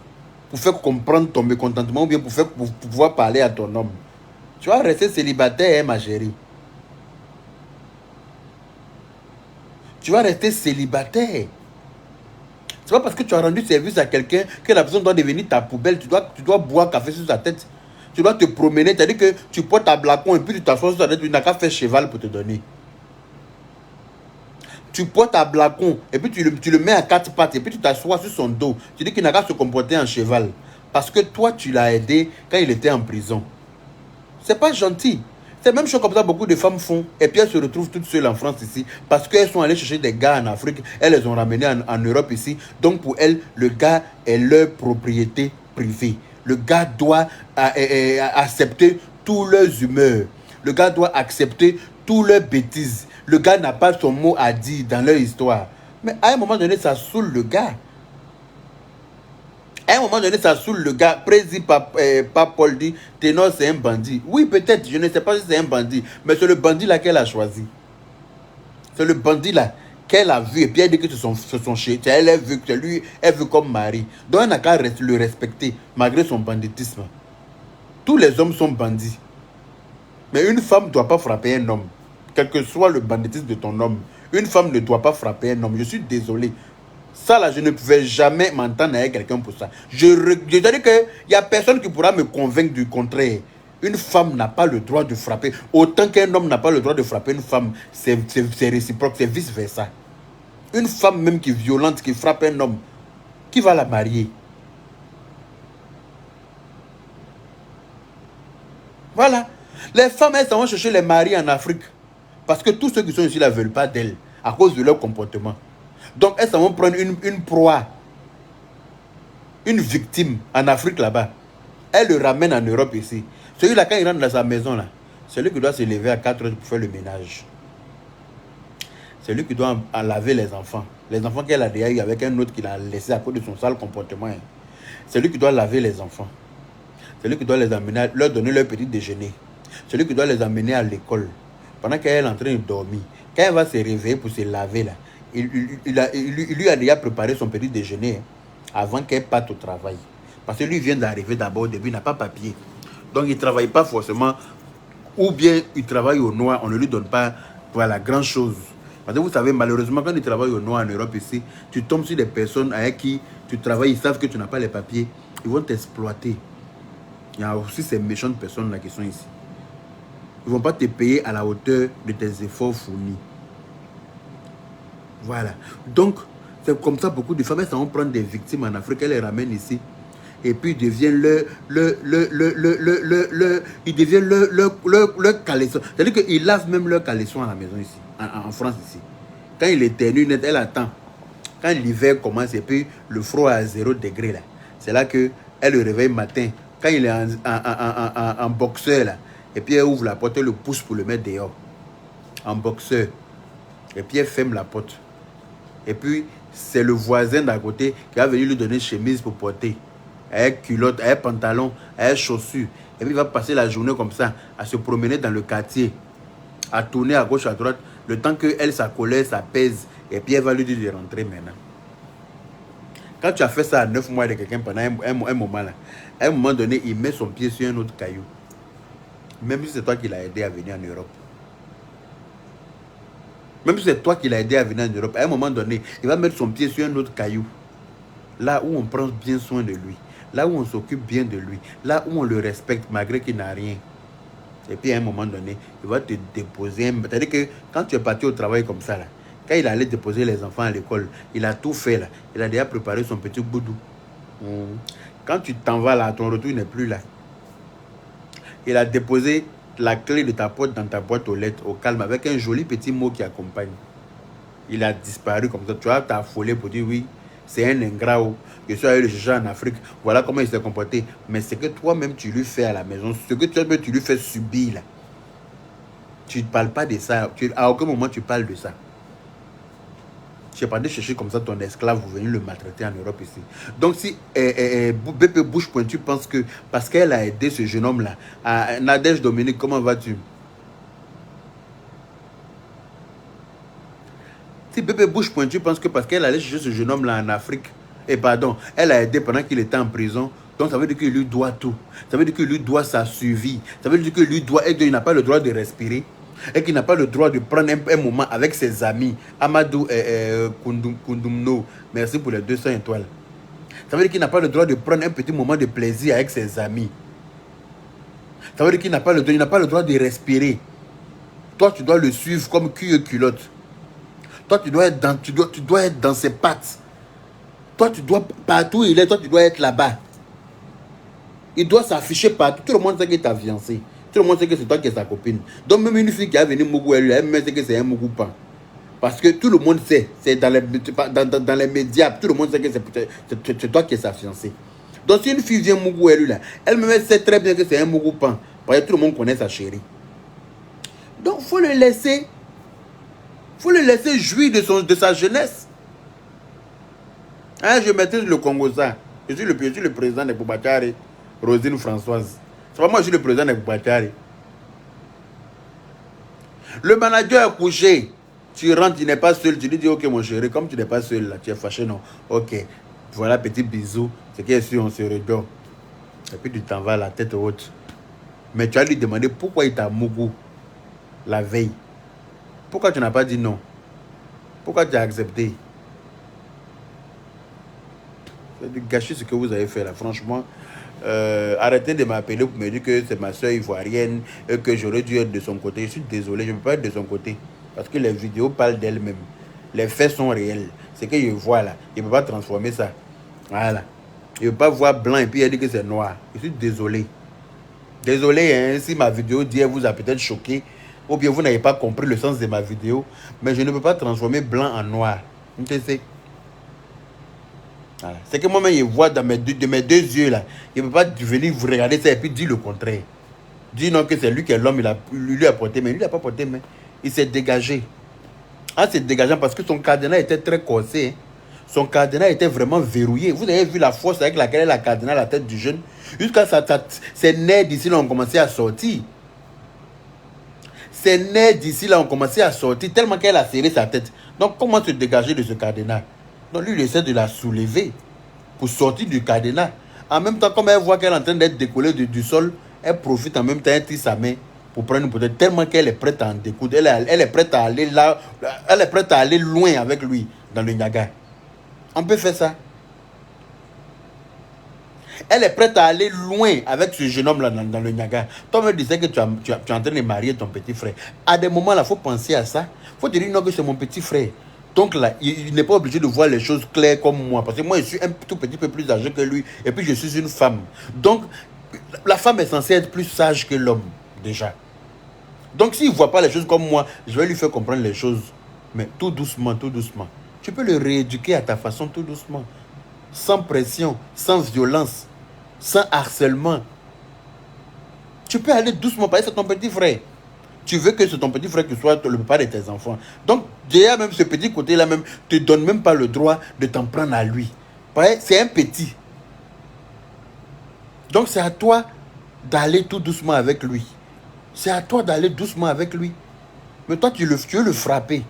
pour faire comprendre ton mécontentement ou bien pour pouvoir parler à ton homme. Tu vas rester célibataire, hein, ma chérie. Tu vas rester célibataire. C'est pas parce que tu as rendu service à quelqu'un que la personne doit devenir ta poubelle. Tu dois boire café sur sa tête. Tu dois te promener. C'est-à-dire que tu portes ta blacon et puis tu t'assois sur sa tête. Tu n'as qu'à faire cheval pour te donner. Tu portes ta blacon et puis tu le mets à quatre pattes et puis tu t'assois sur son dos. Tu dis qu'il n'a qu'à se comporter en cheval. Parce que toi, tu l'as aidé quand il était en prison. C'est pas gentil. C'est la même chose comme ça beaucoup de femmes font. Et puis elles se retrouvent toutes seules en France ici. Parce qu'elles sont allées chercher des gars en Afrique. Elles les ont ramenés en Europe ici. Donc pour elles, le gars est leur propriété privée. Le gars doit accepter toutes leurs humeurs. Le gars doit accepter toutes leurs bêtises. Le gars n'a pas son mot à dire dans leur histoire. Mais à un moment donné, ça saoule le gars. À un moment donné, ça saoule le gars. Président Paul dit, Ténor, c'est un bandit. Oui, peut-être, je ne sais pas si c'est un bandit. Mais c'est le bandit là qu'elle a choisi. C'est le bandit là qu'elle a vu, et puis elle dit que c'est son chez elle a vu que lui, elle veut comme mari. Donc elle n'a qu'à le respecter, malgré son banditisme. Tous les hommes sont bandits. Mais une femme ne doit pas frapper un homme. Quel que soit le banditisme de ton homme, une femme ne doit pas frapper un homme. Je suis désolé. Ça là, je ne pouvais jamais m'entendre avec quelqu'un pour ça. Je dis qu'il n'y a personne qui pourra me convaincre du contraire. Une femme n'a pas le droit de frapper. Autant qu'un homme n'a pas le droit de frapper une femme, c'est réciproque, c'est vice-versa. Une femme même qui est violente, qui frappe un homme, qui va la marier? Voilà. Les femmes, elles vont chercher les maris en Afrique. Parce que tous ceux qui sont ici ne veulent pas d'elles, à cause de leur comportement. Donc elles vont prendre une proie, une victime en Afrique là-bas. Elles le ramènent en Europe ici. Celui-là, quand il rentre dans sa maison, là, c'est lui qui doit se lever à 4 heures pour faire le ménage. C'est lui qui doit en laver les enfants. Les enfants qu'elle a déjà eu avec un autre qu'il a laissé à cause de son sale comportement. C'est lui qui doit laver les enfants. C'est lui qui doit les amener, leur donner leur petit déjeuner. C'est lui qui doit les amener à l'école. Pendant qu'elle est en train de dormir. Quand elle va se réveiller pour se laver, là, il lui a déjà préparé son petit déjeuner avant qu'elle parte au travail. Parce que lui vient d'arriver d'abord au début, il n'a pas papier. Donc il ne travaille pas forcément. Ou bien il travaille au noir, on ne lui donne pas voilà, grand chose. Parce que vous savez, malheureusement, quand tu travailles au noir en Europe ici, tu tombes sur des personnes avec qui tu travailles, ils savent que tu n'as pas les papiers. Ils vont t'exploiter. Il y a aussi ces méchantes personnes-là qui sont ici. Ils ne vont pas te payer à la hauteur de tes efforts fournis. Voilà. Donc, c'est comme ça, beaucoup de femmes, elles vont prendre des victimes en Afrique, elles les ramènent ici. Et puis, ils deviennent ils deviennent leur caleçon. C'est-à-dire qu'ils lavent même leur caleçon à la maison ici, en France ici. Quand il éternue, elle attend. Quand l'hiver commence et puis le froid à 0 degré, là, c'est là qu'elle le réveille matin. Quand il est en boxeur, là, et puis elle ouvre la porte, elle le pousse pour le mettre dehors. En boxeur. Et puis elle ferme la porte. Et puis, c'est le voisin d'à côté qui va venir lui donner une chemise pour porter. Avec culotte, avec pantalon, avec chaussures. Et puis il va passer la journée comme ça, à se promener dans le quartier, à tourner à gauche, à droite, le temps qu'elle, sa colère, ça pèse. Et puis elle va lui dire de rentrer maintenant. Quand tu as fait ça à 9 mois de quelqu'un pendant un moment là, à un moment donné, il met son pied sur un autre caillou. Même si c'est toi qui l'as aidé à venir en Europe. Même si c'est toi qui l'as aidé à venir en Europe, à un moment donné, il va mettre son pied sur un autre caillou. Là où on prend bien soin de lui. Là où on s'occupe bien de lui. Là où on le respecte malgré qu'il n'a rien. Et puis à un moment donné, il va te déposer. C'est-à-dire que quand tu es parti au travail comme ça, là, quand il allait déposer les enfants à l'école, il a tout fait là. Il a déjà préparé son petit boudou. Quand tu t'en vas là, ton retour n'est plus là. Il a déposé la clé de ta porte dans ta boîte aux lettres, au calme, avec un joli petit mot qui accompagne. Il a disparu comme ça. Tu vas t'affoler pour dire oui, c'est un ingrat. Je suis allé le chercher en Afrique. Voilà comment il s'est comporté. Mais c'est que toi-même, tu lui fais à la maison. Ce que toi-même, tu lui fais subir là. Tu ne parles pas de ça. À aucun moment, tu parles de ça. Tu n'es pas allé chercher comme ça ton esclave, vous venez le maltraiter en Europe ici. Donc si BP Bouche Pointue pense que parce qu'elle a aidé ce jeune homme-là, Nadège Dominique, comment vas-tu? Si BP Bouche Pointue pense que parce qu'elle allait chercher ce jeune homme-là en Afrique, elle a aidé pendant qu'il était en prison, donc ça veut dire qu'il lui doit tout. Ça veut dire qu'il lui doit sa survie. Ça veut dire qu'il lui doit, et qu'il n'a pas le droit de respirer. Et qu'il n'a pas le droit de prendre un moment avec ses amis. Amadou Kundumno, merci pour les 200 étoiles. Ça veut dire qu'il n'a pas le droit de prendre un petit moment de plaisir avec ses amis. Ça veut dire qu'il n'a pas le droit de respirer. Toi, tu dois le suivre comme cul et culotte. Toi, tu dois être dans ses pattes. Toi, tu dois, partout où il est, toi, tu dois être là-bas. Il doit s'afficher partout. Tout le monde sait qu'il t'a fiancé. Tout le monde sait que c'est toi qui es sa copine. Donc même une fille qui a venu Mougou, elle sait que c'est un Mougou pan. Parce que tout le monde sait, c'est dans les médias, tout le monde sait que c'est toi qui es sa fiancée. Donc si une fille vient Mougou, elle-même sait très bien que c'est un Mougou pan. Parce que tout le monde connaît sa chérie. Donc il faut le laisser jouir de sa jeunesse. Hein, je maîtrise le Congo ça. Je suis le président de Boubacar, Rosine Françoise. C'est pas moi, je suis le président de Boubacar. Le manager est couché. Tu rentres, tu n'es pas seul, tu lui dis, ok mon chéri, comme tu n'es pas seul là, tu es fâché, non? Ok, voilà, petit bisou, c'est qu'il est sûr, on se redonne. Et puis tu t'en vas la tête haute. Mais tu vas lui demander pourquoi il t'a mougou la veille. Pourquoi tu n'as pas dit non? Pourquoi tu as accepté? C'est gâcher ce que vous avez fait là, franchement. Arrêtez de m'appeler pour me dire que c'est ma soeur ivoirienne et que j'aurais dû être de son côté. Je suis désolé, je ne peux pas être de son côté. Parce que les vidéos parlent d'elles-mêmes. Les faits sont réels. Ce que je vois là, il ne peut pas transformer ça. Voilà. Il ne peut pas voir blanc et puis il dit que c'est noir. Je suis désolé. Désolé hein, si ma vidéo d'hier vous a peut-être choqué ou bien vous n'avez pas compris le sens de ma vidéo. Mais je ne peux pas transformer blanc en noir. Vous savez. Voilà. C'est que moi-même, je vois de mes deux yeux là. Il ne peut pas venir vous regarder ça et puis dire le contraire. Dire non que c'est lui qui est l'homme, lui a porté main. Lui n'a pas porté main. Il s'est dégagé. En se dégageant parce que son cadenas était très corsé. Son cadenas était vraiment verrouillé. Vous avez vu la force avec laquelle elle a cadenas la tête du jeune. Jusqu'à ses nerfs d'ici là ont commencé à sortir. Ses nerfs d'ici là ont commencé à sortir tellement qu'elle a serré sa tête. Donc comment se dégager de ce cadenas? Donc lui, il essaie de la soulever pour sortir du cadenas. En même temps, comme elle voit qu'elle est en train d'être décollée du sol, elle profite en même temps, elle tire sa main pour prendre une peut-être tellement qu'elle est prête à en découdre. Elle est prête à aller là, elle est prête à aller loin avec lui dans le Niaga. On peut faire ça. Elle est prête à aller loin avec ce jeune homme là dans le Niaga. Toi, me disais que tu es en train de marier ton petit frère. À des moments là, il faut penser à ça. Il faut te dire non que c'est mon petit frère. Donc là, il n'est pas obligé de voir les choses claires comme moi. Parce que moi, je suis un tout petit peu plus âgé que lui. Et puis, je suis une femme. Donc, la femme est censée être plus sage que l'homme, déjà. Donc, s'il ne voit pas les choses comme moi, je vais lui faire comprendre les choses. Mais tout doucement, tout doucement. Tu peux le rééduquer à ta façon, tout doucement. Sans pression, sans violence, sans harcèlement. Tu peux aller doucement, parce que c'est ton petit frère. Tu veux que c'est ton petit frère qui soit le papa de tes enfants. Donc, déjà même ce petit côté-là même, ne te donne même pas le droit de t'en prendre à lui. C'est un petit. Donc, c'est à toi d'aller tout doucement avec lui. C'est à toi d'aller doucement avec lui. Mais toi, tu veux le frapper.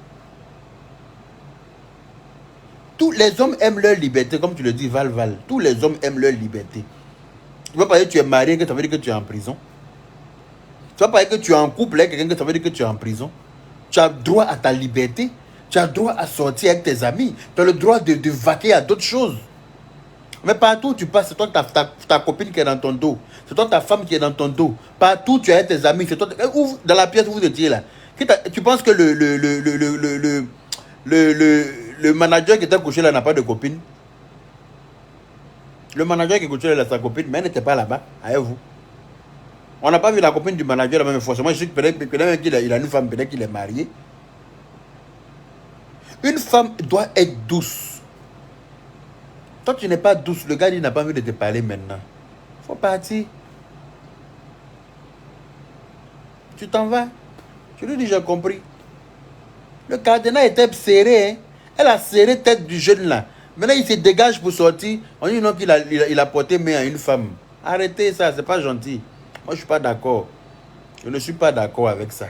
Tous les hommes aiment leur liberté, comme tu le dis, Val. Tous les hommes aiment leur liberté. Tu vas pas dire que tu es marié, que ça veut dire que tu es en prison. Tu vas pas dire que tu es en couple avec quelqu'un, que ça veut dire que tu es en prison. Tu as droit à ta liberté. Tu as droit à sortir avec tes amis. Tu as le droit de vaquer à d'autres choses. Mais partout où tu passes, c'est toi ta copine qui est dans ton dos. C'est toi ta femme qui est dans ton dos. Partout où tu as tes amis. C'est toi, dans la pièce où vous étiez là. Tu penses que le manager qui était couché là n'a pas de copine? Le manager qui est couché là a sa copine, mais elle n'était pas là-bas. Avec vous. On n'a pas vu la copine du manager là, mais forcément, je sais que peut-être qu'il a une femme, peut-être qu'il est marié. Une femme doit être douce. Toi, tu n'es pas douce. Le gars, il n'a pas envie de te parler maintenant. Il faut partir. Tu t'en vas. Tu lui dis, j'ai compris. Le cadenas était serré. Hein? Elle a serré la tête du jeune là. Maintenant, il se dégage pour sortir. On dit non qu'il a porté main à une femme. Arrêtez ça, c'est pas gentil. Moi, je ne suis pas d'accord. Je ne suis pas d'accord avec ça.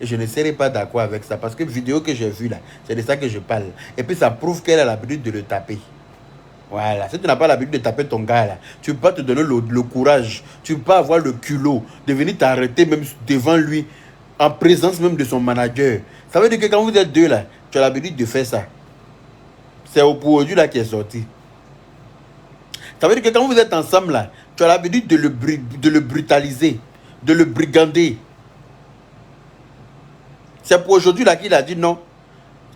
Et je ne serai pas d'accord avec ça. Parce que la vidéo que j'ai vue là, c'est de ça que je parle. Et puis, ça prouve qu'elle a l'habitude de le taper. Voilà. Si tu n'as pas l'habitude de taper ton gars là, tu ne peux pas te donner le courage. Tu ne peux pas avoir le culot de venir t'arrêter même devant lui, en présence même de son manager. Ça veut dire que quand vous êtes deux là, tu as l'habitude de faire ça. C'est au produit là qui est sorti. Ça veut dire que quand vous êtes ensemble là, tu as l'habitude de le brutaliser, de le brigander. C'est pour aujourd'hui là qu'il a dit non.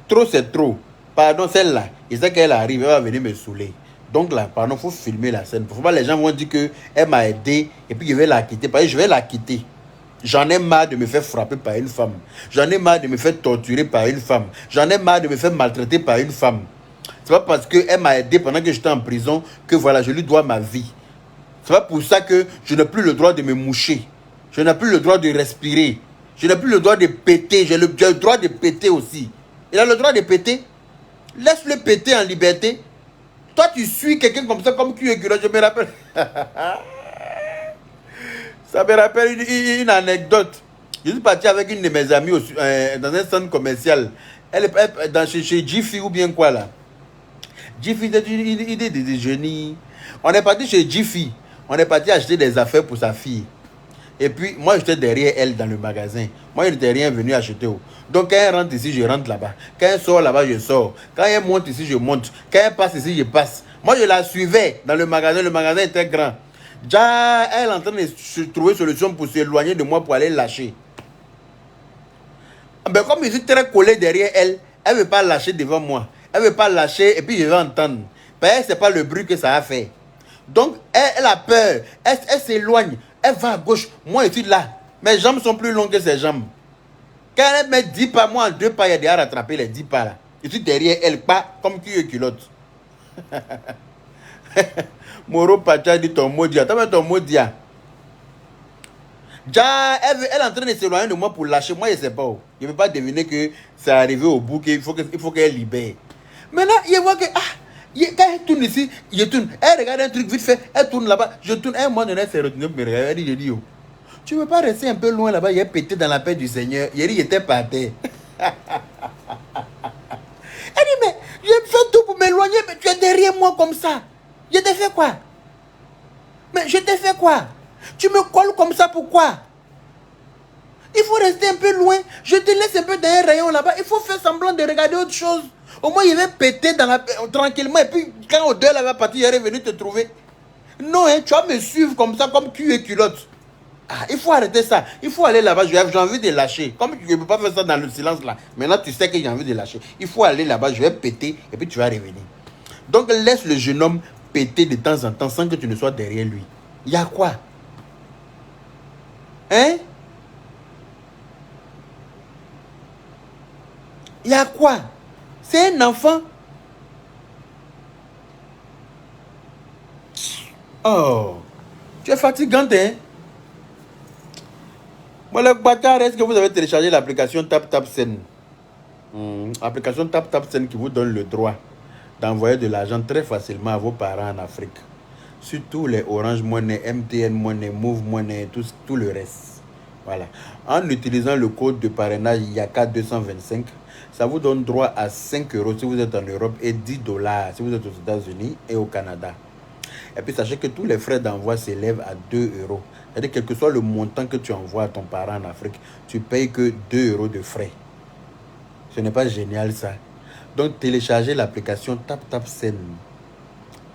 Trop c'est trop. Pardon, celle-là, il sait qu'elle arrive, elle va venir me saouler. Donc là, pardon, il faut filmer la scène. Faut pas les gens vont dire qu'elle m'a aidé et puis je vais la quitter. Parce que je vais la quitter. J'en ai marre de me faire frapper par une femme. J'en ai marre de me faire torturer par une femme. J'en ai marre de me faire maltraiter par une femme. C'est pas parce qu'elle m'a aidé pendant que j'étais en prison que voilà, je lui dois ma vie. C'est pas pour ça que je n'ai plus le droit de me moucher. Je n'ai plus le droit de respirer. Je n'ai plus le droit de péter. J'ai le droit de péter aussi. Il a le droit de péter. Laisse-le péter en liberté. Toi, tu suis quelqu'un comme ça, comme qui est je me rappelle. Ça me rappelle une anecdote. Je suis parti avec une de mes amies dans un centre commercial. chez Jiffy ou bien quoi là. Jiffy, c'est une idée de génie. On est parti chez Jiffy. On est parti acheter des affaires pour sa fille. Et puis, moi, j'étais derrière elle dans le magasin. Moi, je n'étais rien venu acheter. Donc, quand elle rentre ici, je rentre là-bas. Quand elle sort là-bas, je sors. Quand elle monte ici, je monte. Quand elle passe ici, je passe. Moi, je la suivais dans le magasin. Le magasin est très grand. Déjà, elle est en train de se trouver solution pour s'éloigner de moi pour aller lâcher. Ben, comme je suis très collé derrière elle, elle ne veut pas lâcher devant moi. Elle ne veut pas lâcher et puis je vais entendre. Ben, ce n'est pas le bruit que ça a fait. Donc, elle a peur. Elle s'éloigne. Elle va à gauche. Moi, je suis là. Mes jambes sont plus longues que ses jambes. Quand elle met 10 pas, moi, en 2 pas, il y a déjà rattrapé les 10 pas là. Je suis derrière elle, pas comme qui est culotte. Moro Pacha dit ton mot dia. T'as ton mot dia. Ja, elle est en train de s'éloigner de moi pour lâcher. Moi, je ne sais pas. Je ne veux pas deviner que c'est arrivé au bout, qu'il faut qu'elle libère. Maintenant, il voit que, quand elle tourne ici, je tourne. Elle regarde un truc vite fait, elle tourne là-bas, je tourne. Un moment donné, elle s'est retenue pour me regarder. Elle dit, je dis, oh, tu ne veux pas rester un peu loin là-bas? Il est pété dans la paix du Seigneur. Il était par terre. Elle dit, mais je fais tout pour m'éloigner, mais tu es derrière moi comme ça. Je t'ai fait quoi? Mais je t'ai fait quoi? Tu me colles comme ça, pourquoi? Il faut rester un peu loin. Je te laisse un peu dans un rayon là-bas. Il faut faire semblant de regarder autre chose. Au moins, il va péter tranquillement. Et puis, quand Odeur va partir, il est venu te trouver. Non, hein, tu vas me suivre comme ça, comme cul et culotte. Il faut arrêter ça. Il faut aller là-bas. J'ai envie de lâcher. Comme je ne peux pas faire ça dans le silence là. Maintenant, tu sais que j'ai envie de lâcher. Il faut aller là-bas. Je vais péter. Et puis, tu vas revenir. Donc, laisse le jeune homme péter de temps en temps sans que tu ne sois derrière lui. Il y a quoi? Hein? Il y a quoi? C'est un enfant. Oh, tu es fatigante, hein? Bon, le bâtard, est-ce que vous avez téléchargé l'application TapTapSend? Application TapTapSend qui vous donne le droit d'envoyer de l'argent très facilement à vos parents en Afrique. Surtout les Orange Money, MTN Money, Move Money, tout le reste. Voilà. En utilisant le code de parrainage YAKA 225, ça vous donne droit à 5 € si vous êtes en Europe et 10 $ si vous êtes aux États-Unis et au Canada. Et puis sachez que tous les frais d'envoi s'élèvent à 2 €. C'est-à-dire quel que soit le montant que tu envoies à ton parent en Afrique, tu payes que 2 € de frais. Ce n'est pas génial ça. Donc téléchargez l'application TapTapSend.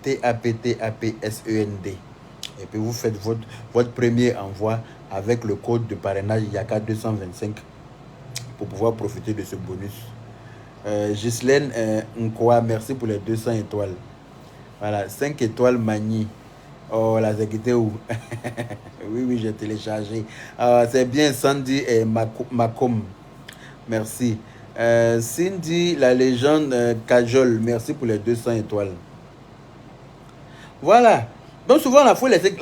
TapTapSend. Et puis vous faites votre premier envoi avec le code de parrainage YAKA 225 pour pouvoir profiter de ce bonus. Ghislaine Nkoa, merci pour les 200 étoiles. Voilà, 5 étoiles Mani. Oh, la sécurité où? Oui, j'ai téléchargé. C'est bien, Sandy et Macom. Merci. Cindy, la légende Kajol, merci pour les 200 étoiles. Voilà. Donc souvent, il faut laisser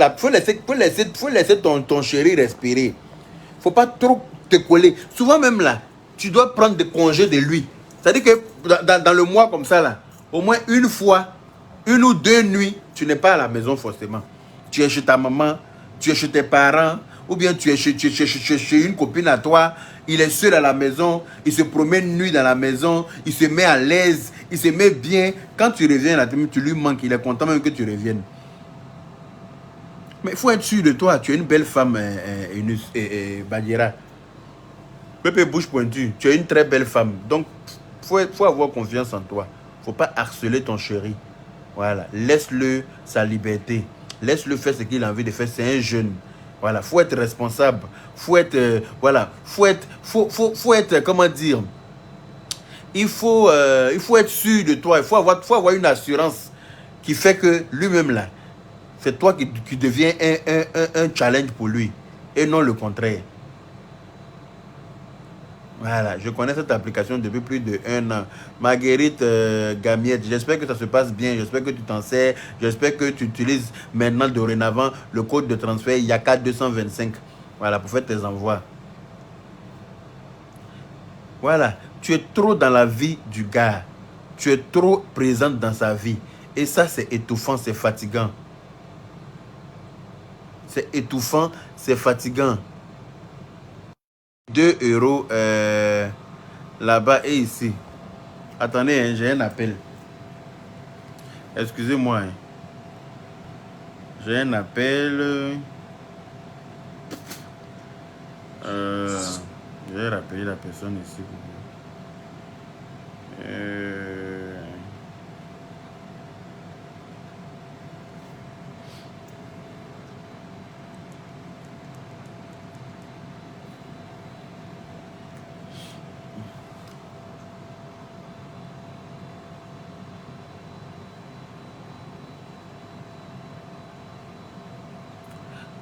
ton chéri respirer. Il ne faut pas trop te coller. Souvent même là, tu dois prendre des congés de lui. C'est-à-dire que dans le mois comme ça, là, au moins une fois, 1 ou 2 nuits, tu n'es pas à la maison forcément. Tu es chez ta maman, tu es chez tes parents, ou bien tu es chez une copine à toi. Il est seul à la maison, il se promène une nuit dans la maison, il se met à l'aise, il se met bien. Quand tu reviens là, tu lui manques, il est content même que tu reviennes. Mais il faut être sûr de toi, tu es une belle femme, Badira. Pépé bouche pointue, tu es une très belle femme. Donc, il faut avoir confiance en toi. Il ne faut pas harceler ton chéri. Voilà, laisse-le sa liberté. Laisse-le faire ce qu'il a envie de faire. C'est un jeune. Voilà, faut être responsable. Faut être, faut être, comment dire, il faut être sûr de toi. Il faut avoir une assurance qui fait que lui-même là, c'est toi qui deviens un challenge pour lui et non le contraire. Voilà, je connais cette application depuis plus de 1 an. Marguerite Gamiette, j'espère que ça se passe bien, j'espère que tu t'en sers, j'espère que tu utilises maintenant dorénavant le code de transfert YAKA 225. Voilà, pour faire tes envois. Voilà, tu es trop dans la vie du gars. Tu es trop présente dans sa vie. Et ça, c'est étouffant, c'est fatigant. C'est étouffant, c'est fatigant. 2 €, là-bas et ici. Attendez, hein, j'ai un appel. Excusez-moi. Hein. J'ai un appel. Je vais rappeler la personne ici.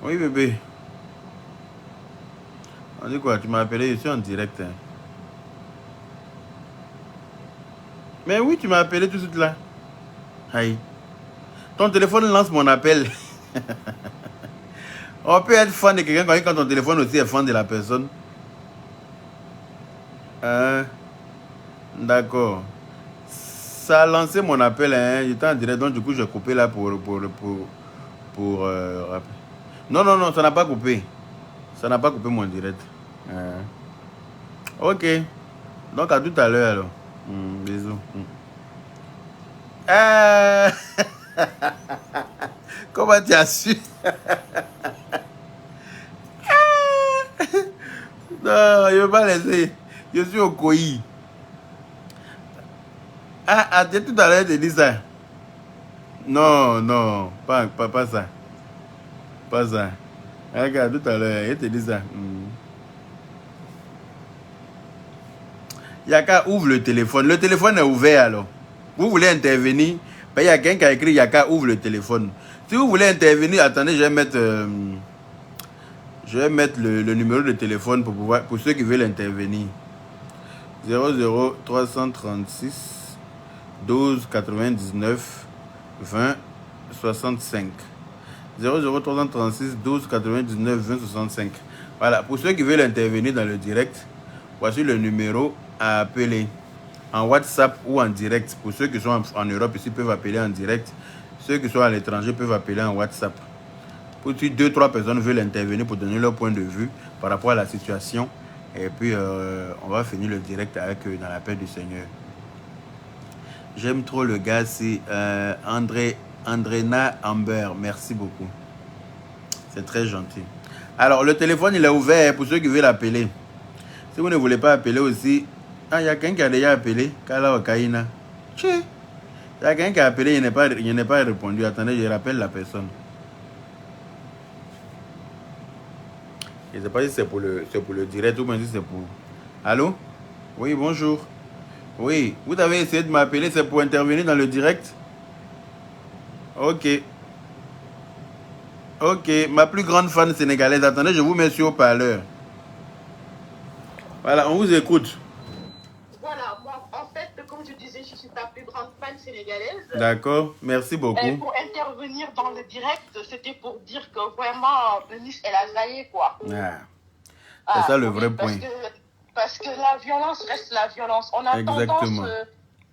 Oui, bébé. On dit quoi? Tu m'as appelé, je suis en direct. Hein. Mais oui, tu m'as appelé tout de suite là. Aïe. Ton téléphone lance mon appel. On peut être fan de quelqu'un quand ton téléphone aussi est fan de la personne. D'accord. Ça a lancé mon appel. Hein. J'étais en direct, donc du coup, j'ai coupé là pour non, non, non, ça n'a pas coupé. Ça n'a pas coupé mon direct. Ok. Donc à tout à l'heure alors. Bisous. Comment tu as su? Non, je ne veux pas laisser. Je suis au COI. Tout à l'heure, tu dis ça. Non, non, pas ça. Pas ça. Regarde, tout à l'heure, je te dis ça. Yaka, ouvre le téléphone. Le téléphone est ouvert alors. Vous voulez intervenir? Il y a quelqu'un qui a écrit Yaka, ouvre le téléphone. Si vous voulez intervenir, attendez, je vais mettre le numéro de téléphone pour ceux qui veulent intervenir. 00 336 12 99 20 65. 00 336 12 99 20 65. Voilà, pour ceux qui veulent intervenir dans le direct, voici le numéro à appeler en WhatsApp ou en direct. Pour ceux qui sont en Europe ici peuvent appeler en direct. Ceux qui sont à l'étranger peuvent appeler en WhatsApp. Pour si 2-3 personnes veulent intervenir pour donner leur point de vue par rapport à la situation. Et puis on va finir le direct avec eux dans la paix du Seigneur. J'aime trop le gars, c'est Andrena Amber. Merci beaucoup. C'est très gentil. Alors, le téléphone, il est ouvert pour ceux qui veulent appeler. Si vous ne voulez pas appeler aussi, il y a quelqu'un qui a déjà appelé. Kala Okaina. Il y a quelqu'un qui a appelé, il n'est pas répondu. Attendez, je rappelle la personne. Je ne sais pas si c'est pour le direct ou bien si c'est pour... Allô? Oui, bonjour. Oui, vous avez essayé de m'appeler, c'est pour intervenir dans le direct? Ok. Ok, ma plus grande fan sénégalaise. Attendez, je vous mets sur haut-parleur. Voilà, on vous écoute. Voilà, moi, en fait, comme je disais, je suis ta plus grande fan sénégalaise. D'accord, merci beaucoup. Pour intervenir dans le direct, c'était pour dire que vraiment, Eunice, elle a zaillé, quoi. C'est ça le vrai point. Parce que la violence reste la violence.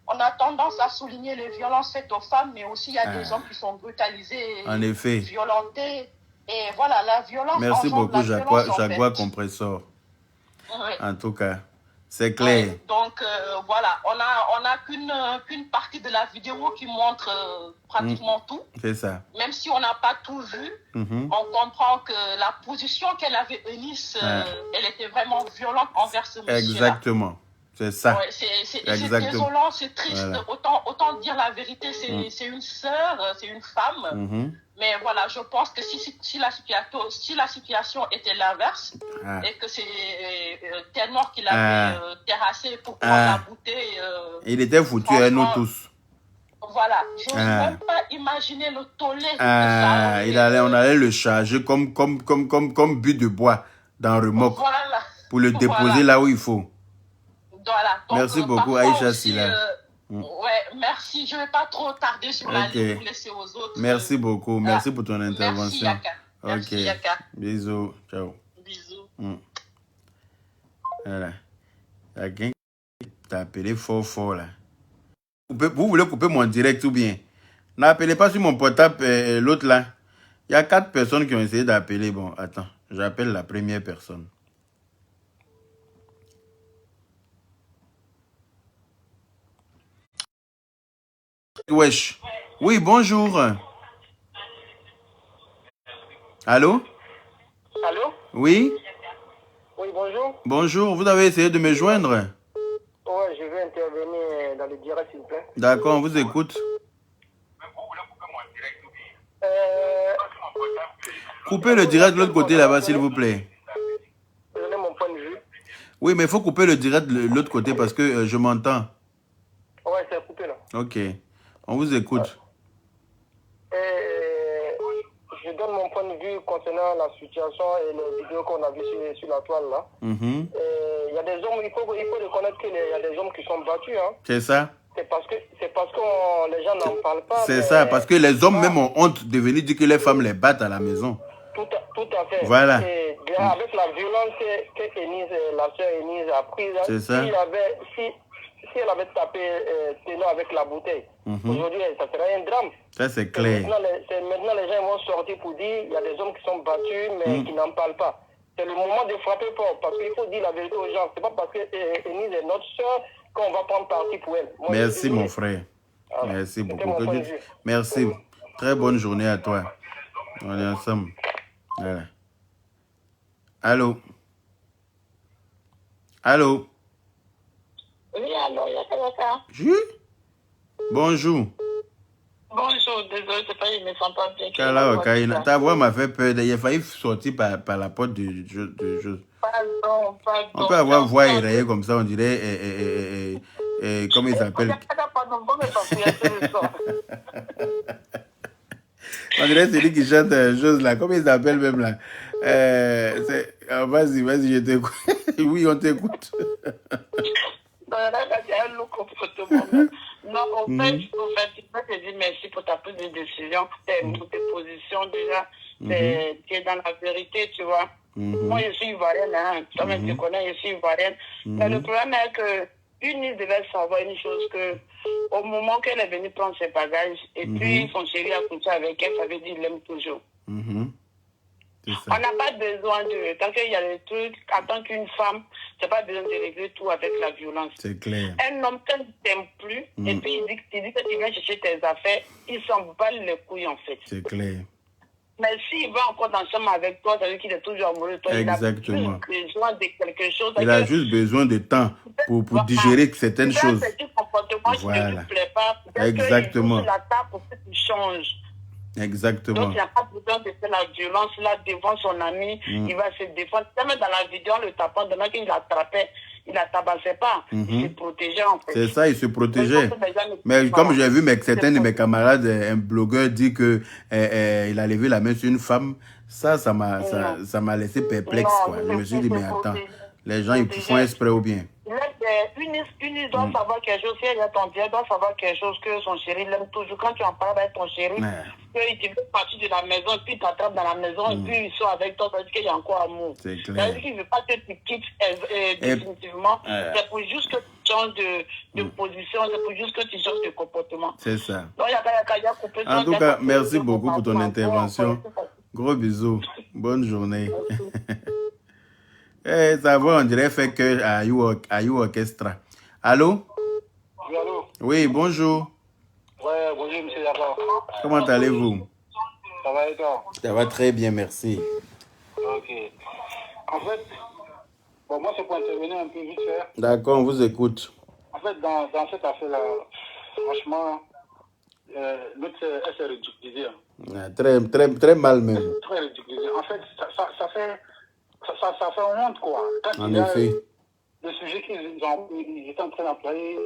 On a tendance à souligner les violences faites aux femmes, mais aussi il y a des hommes qui sont brutalisés, en effet, violentés. Et voilà, la violence. Merci beaucoup, Jaguar Compressor. Oui. En tout cas, c'est clair. Ouais, donc voilà, on a qu'une partie de la vidéo qui montre pratiquement tout. C'est ça. Même si on n'a pas tout vu, on comprend que la position qu'elle avait, Eunice, elle était vraiment violente envers ce monsieur-là. Exactement. C'est ça. Ouais, c'est désolant, c'est triste. Voilà. Autant dire la vérité, c'est une sœur, c'est une femme. Mais voilà, je pense que si la situation était l'inverse, et que c'est Ténor qui l'avait terrassé pour prendre la bouteille. Il était foutu à nous tous. Voilà, je n'ose même pas imaginer le tollé que ça on allait le charger comme but de bois dans le remorque pour le déposer là où il faut. Voilà. Donc, merci beaucoup, Aïcha Silla. Ouais, merci. Je ne vais pas trop tarder sur la ligne pour laisser aux autres. Merci beaucoup. Merci pour ton intervention. Merci, Yaka. Merci, Yaka. Bisous. Ciao. Bisous. Voilà. Il y a quelqu'un qui t'a appelé fort là. Vous voulez couper mon direct ou bien? N'appelez pas sur mon portable l'autre là. Il y a 4 personnes qui ont essayé d'appeler. Bon, attends. J'appelle la première personne. Wesh. Oui, bonjour. Allô? Allô? Oui? Oui, bonjour. Bonjour, vous avez essayé de me joindre? Ouais, je veux intervenir dans le direct, s'il vous plaît. D'accord, on vous écoute. Coupez le direct de l'autre côté là-bas, s'il vous plaît. Donnez mon point de vue. Oui, mais il faut couper le direct de l'autre côté parce que je m'entends. Ouais, c'est coupé là. Ok, on vous écoute. Je donne mon point de vue concernant la situation et les vidéos qu'on a vues sur la toile là. Il y a des hommes, il faut reconnaître qu'il y a des hommes qui sont battus. Hein. C'est ça? C'est parce que les gens n'en parlent pas. C'est ça, parce que les hommes même ont honte de venir dire que les femmes les battent à la maison. Tout à fait. Voilà. Et avec la violence que Enise, la sœur Enise a prise, C'est ça. Si elle avait tapé Ténor avec la bouteille, aujourd'hui, ça serait un drame. Ça, c'est clair. Maintenant, les gens vont sortir pour dire il y a des hommes qui sont battus, mais qui n'en parlent pas. C'est le moment de frapper fort, parce qu'il faut dire la vérité aux gens. C'est pas parce que Enise est notre sœur qu'on va prendre parti pour elle. Moi, merci, mon frère. Voilà. Merci beaucoup. Merci. Très bonne journée à toi. On est ensemble. Voilà. Allô? Allô? Oui, alors, il y a quelqu'un. Bonjour. Bonjour, désolé, c'est pas, il ne sent pas bien. Ta voix m'a fait peur. Il a failli sortir par la porte du jeu. Pardon. On peut avoir voix éraillée comme ça, on dirait. Comment il s'appelle? On dirait celui qui chante chose là. Comment il s'appelle même là? Vas-y, je t'écoute. Oui, on t'écoute. Non, en fait, je te dis merci pour ta prise de décision, pour tes positions déjà. Tu es dans la vérité, tu vois. Moi, je suis ivoirienne, hein. Toi-même, tu connais, je suis ivoirienne. Mais le problème est que Eunice devait savoir une chose, que au moment qu'elle est venue prendre ses bagages, et puis son chéri a couché avec elle, ça veut dire qu'il l'aime toujours. On n'a pas besoin de... Tant qu'il y a des trucs, en tant qu'une femme, tu n'as pas besoin de régler tout avec la violence. C'est clair. Un homme, quand il ne t'aime plus, et puis il dit que tu viens chercher tes affaires, il s'en bat les couilles, en fait. C'est clair. Mais s'il va encore dans le chambre avec toi, ça veut dire qu'il est toujours amoureux de toi. Exactement. Il a besoin de quelque chose. Il a juste besoin de temps pour digérer certaines choses. Voilà. Qui ne lui plaît pas. Exactement. La table pour que tu changes. Exactement. Donc, il n'y a pas besoin de faire la violence là devant son ami. Il va se défendre. Même dans la vidéo, le tapant, demain qu'il l'attrapait, il ne la tabassait pas. Il se protégeait en fait. C'est ça, il se protégeait. Mais comme j'ai vu certains de mes camarades, un blogueur dit que il a levé la main sur une femme, ça m'a laissé perplexe. Quoi. Je me suis dit, mais attends, les gens ils font exprès ou bien? Unis doit savoir quelque chose, si elle est ton Dieu, doit savoir quelque chose que son chéri l'aime toujours. Quand tu en parles avec ton chéri, qu'il te fait partir de la maison, puis il t'attrape dans la maison, et puis il sort avec toi, ça veut dire qu'il y a encore amour. C'est clair. Ça veut dire qu'il ne veut pas que tu quittes définitivement. C'est pour juste que tu changes de position, c'est pour juste que tu changes de comportement. C'est ça. Donc, en tout cas, merci beaucoup pour ton intervention. Gros bisous. Bonne journée. Ça va, on dirait fait que à You Orchestra. Allô? Oui, allô? Oui, bonjour. Ouais, bonjour, monsieur Yaba. Comment allez-vous? Ça va et toi? Ça va très bien, merci. Ok. En fait, bon, moi, c'est pour intervenir un peu vite fait. D'accord, on vous écoute. En fait, dans cette affaire-là, franchement, l'autre, elle s'est ridiculisée. Très mal même. Très ridiculisée. En fait, ça fait honte, quoi. Quand en effet. Le sujet qu'ils étaient en train d'employer,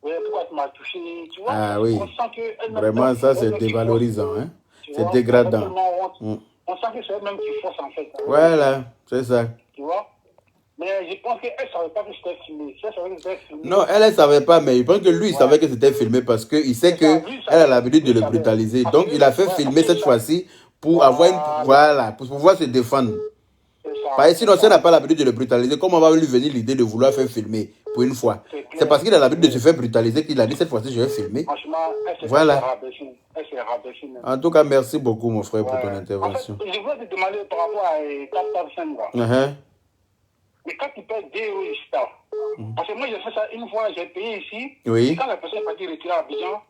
ouais, pourquoi tu m'as touché, tu vois. Ah oui. On sent que vraiment, ça, c'est dévalorisant. Hein? C'est dégradant. On sent que c'est elle-même qui force, en fait. Voilà, c'est ça. Tu vois. Mais je pense qu'elle ne savait pas que c'était filmé. Si elle savait que c'était filmé. Non, elle ne savait pas, mais je pense que lui, il savait que c'était filmé parce qu'il sait qu'elle a l'habitude de le brutaliser. Donc, il a fait filmer cette fois-ci pour avoir une... Voilà, pour pouvoir se défendre. Parce que sinon, si elle n'a pas l'habitude de le brutaliser, comment va lui venir l'idée de vouloir faire filmer pour une fois? C'est parce qu'il a l'habitude de se faire brutaliser qu'il a dit cette fois-ci, je vais filmer. Franchement, voilà. Elle s'est rabaissée. En tout cas, merci beaucoup, mon frère, pour ton intervention. En fait, je voulais te demander par rapport à Tap Sen. Mais quand tu payes DO Star, parce que moi j'ai fait ça une fois, j'ai payé ici, oui. Et quand la personne est partie retirer à Abidjan,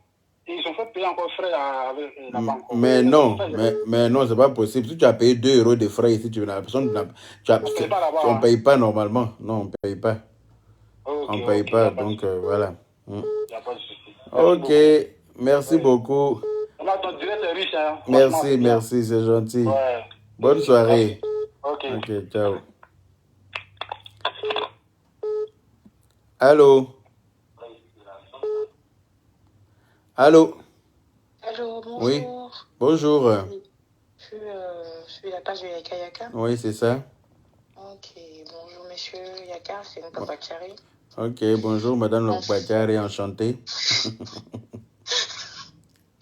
Ils ont fait payer encore frais avec la banque. Mais non, mais non, c'est pas possible. Si tu as payé 2 € de frais ici, la personne, on ne paye pas normalement. Non, on ne paye pas. Okay, on ne paye pas, donc voilà. Il n'y a pas de souci. Ok, merci beaucoup. Ton direct est riche, hein. Merci, c'est gentil. Ouais. Bonne soirée. Ok, ciao. Allô? Allô, bonjour. Oui, bonjour. Je suis la page de Yaka Yaka. Oui, c'est ça. Ok, bonjour monsieur Yaka, c'est une Bakari. Ok, bonjour madame Bakari, enchantée.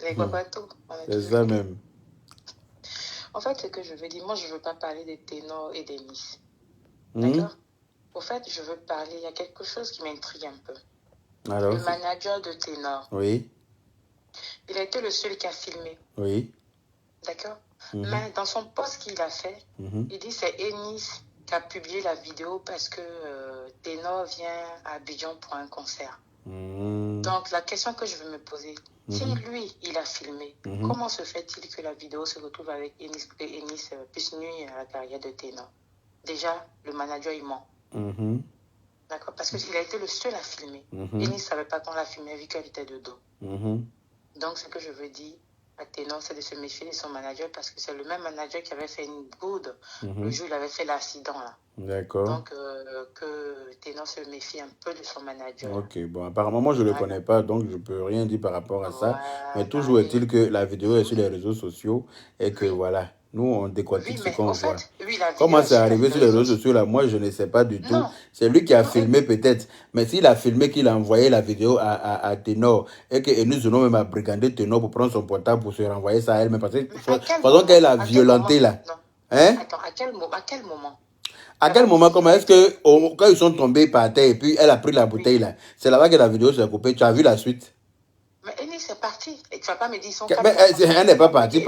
Les Babato. C'est ça même. En fait, ce que je veux dire, moi je ne veux pas parler des ténors et des miss. D'accord? Au fait, je veux parler, il y a quelque chose qui m'intrigue un peu. Alors, le manager de ténor. Oui. Il a été le seul qui a filmé. Oui. D'accord? Mais dans son post qu'il a fait, il dit que c'est Ennis qui a publié la vidéo parce que Ténor vient à Abidjan pour un concert. Donc la question que je veux me poser, si lui, il a filmé, comment se fait-il que la vidéo se retrouve avec Ennis et Ennis puisse nuire à la carrière de Ténor? Déjà, le manager, il ment. D'accord? Parce qu'il a été le seul à filmer. Ennis ne savait pas qu'on l'a filmé vu qu'elle était de dos. Donc, ce que je veux dire à Ténor, c'est de se méfier de son manager parce que c'est le même manager qui avait fait une boude le jour où il avait fait l'accident là. D'accord. Donc, que Ténor se méfie un peu de son manager. Ok, bon, apparemment, moi, je ne le connais pas, donc je ne peux rien dire par rapport à ça. Mais toujours est-il que la vidéo est sur les réseaux sociaux et que voilà, nous, on décortique ce qu'on voit. Comment c'est arrivé sur les réseaux sociaux là? Moi, je ne sais pas du tout. C'est lui qui a filmé peut-être. Mais s'il a filmé, qu'il a envoyé la vidéo à Ténor et que nous allons même à brigander Ténor pour prendre son portable pour se renvoyer ça à elle-même. Parce que pendant qu'elle a violenté là. Hein? Attends, à quel moment? À quel moment, comment est-ce que quand ils sont tombés par terre et puis elle a pris la bouteille là, c'est là-bas que la vidéo s'est coupée. Tu as vu la suite? Mais Ennis est partie. Et tu vas pas me dire son mais elle n'est pas partie.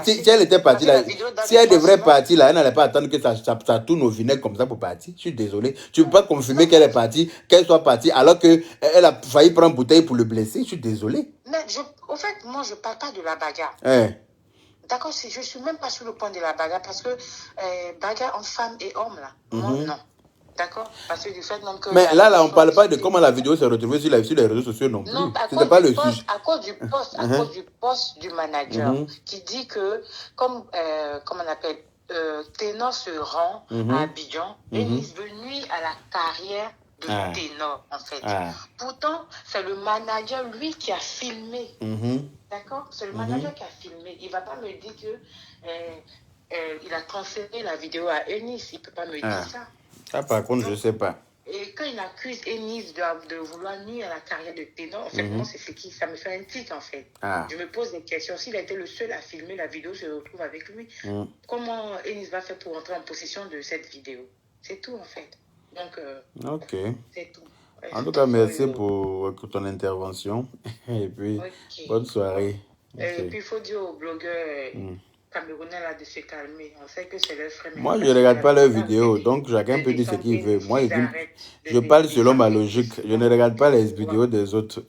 Si elle était partie là, si elle devrait partir là, elle n'allait pas attendre que ça tourne au vinaigre comme ça pour partir. Je suis désolé. Tu ne peux pas confirmer qu'elle est partie, qu'elle soit partie, alors qu'elle a failli prendre bouteille pour le blesser. Je suis désolé. Mais au fait, moi, je ne parle pas de la bagarre. D'accord, je ne suis même pas sur le point de la bagarre parce que bagarre en femme et homme là, moi, non. D'accord? Parce que du fait même que... Mais là, on ne parle pas de comment la vidéo s'est retrouvée sur les réseaux sociaux non plus. Non, c'était pas le sujet. À cause du poste du manager qui dit que, comme on appelle, Ténor se rend à Abidjan et il veut nuire à la carrière de Ténor, en fait. Pourtant, c'est le manager, lui, qui a filmé. D'accord? C'est le manager qui a filmé. Il ne va pas me dire que il a transféré la vidéo à Ennis. Il ne peut pas me dire ça. Ça, par contre, je ne sais pas. Et quand il accuse Ennis de vouloir nuire à la carrière de Ténor, en fait, moi, c'est qui? Ça me fait un tic, en fait. Je me pose des questions. S'il a été le seul à filmer, la vidéo se retrouve avec lui. Comment Ennis va faire pour entrer en possession de cette vidéo? C'est tout, en fait. Donc, c'est tout. En tout cas, merci pour ton intervention. Et puis, bonne soirée. Et puis, il faut dire aux blogueurs camerounais là de se calmer. On sait que c'est leur frère. Moi, je ne regarde pas leurs vidéos, donc chacun peut dire ce qu'il veut. Moi, je parle selon ma logique. Je ne regarde pas les vidéos des autres.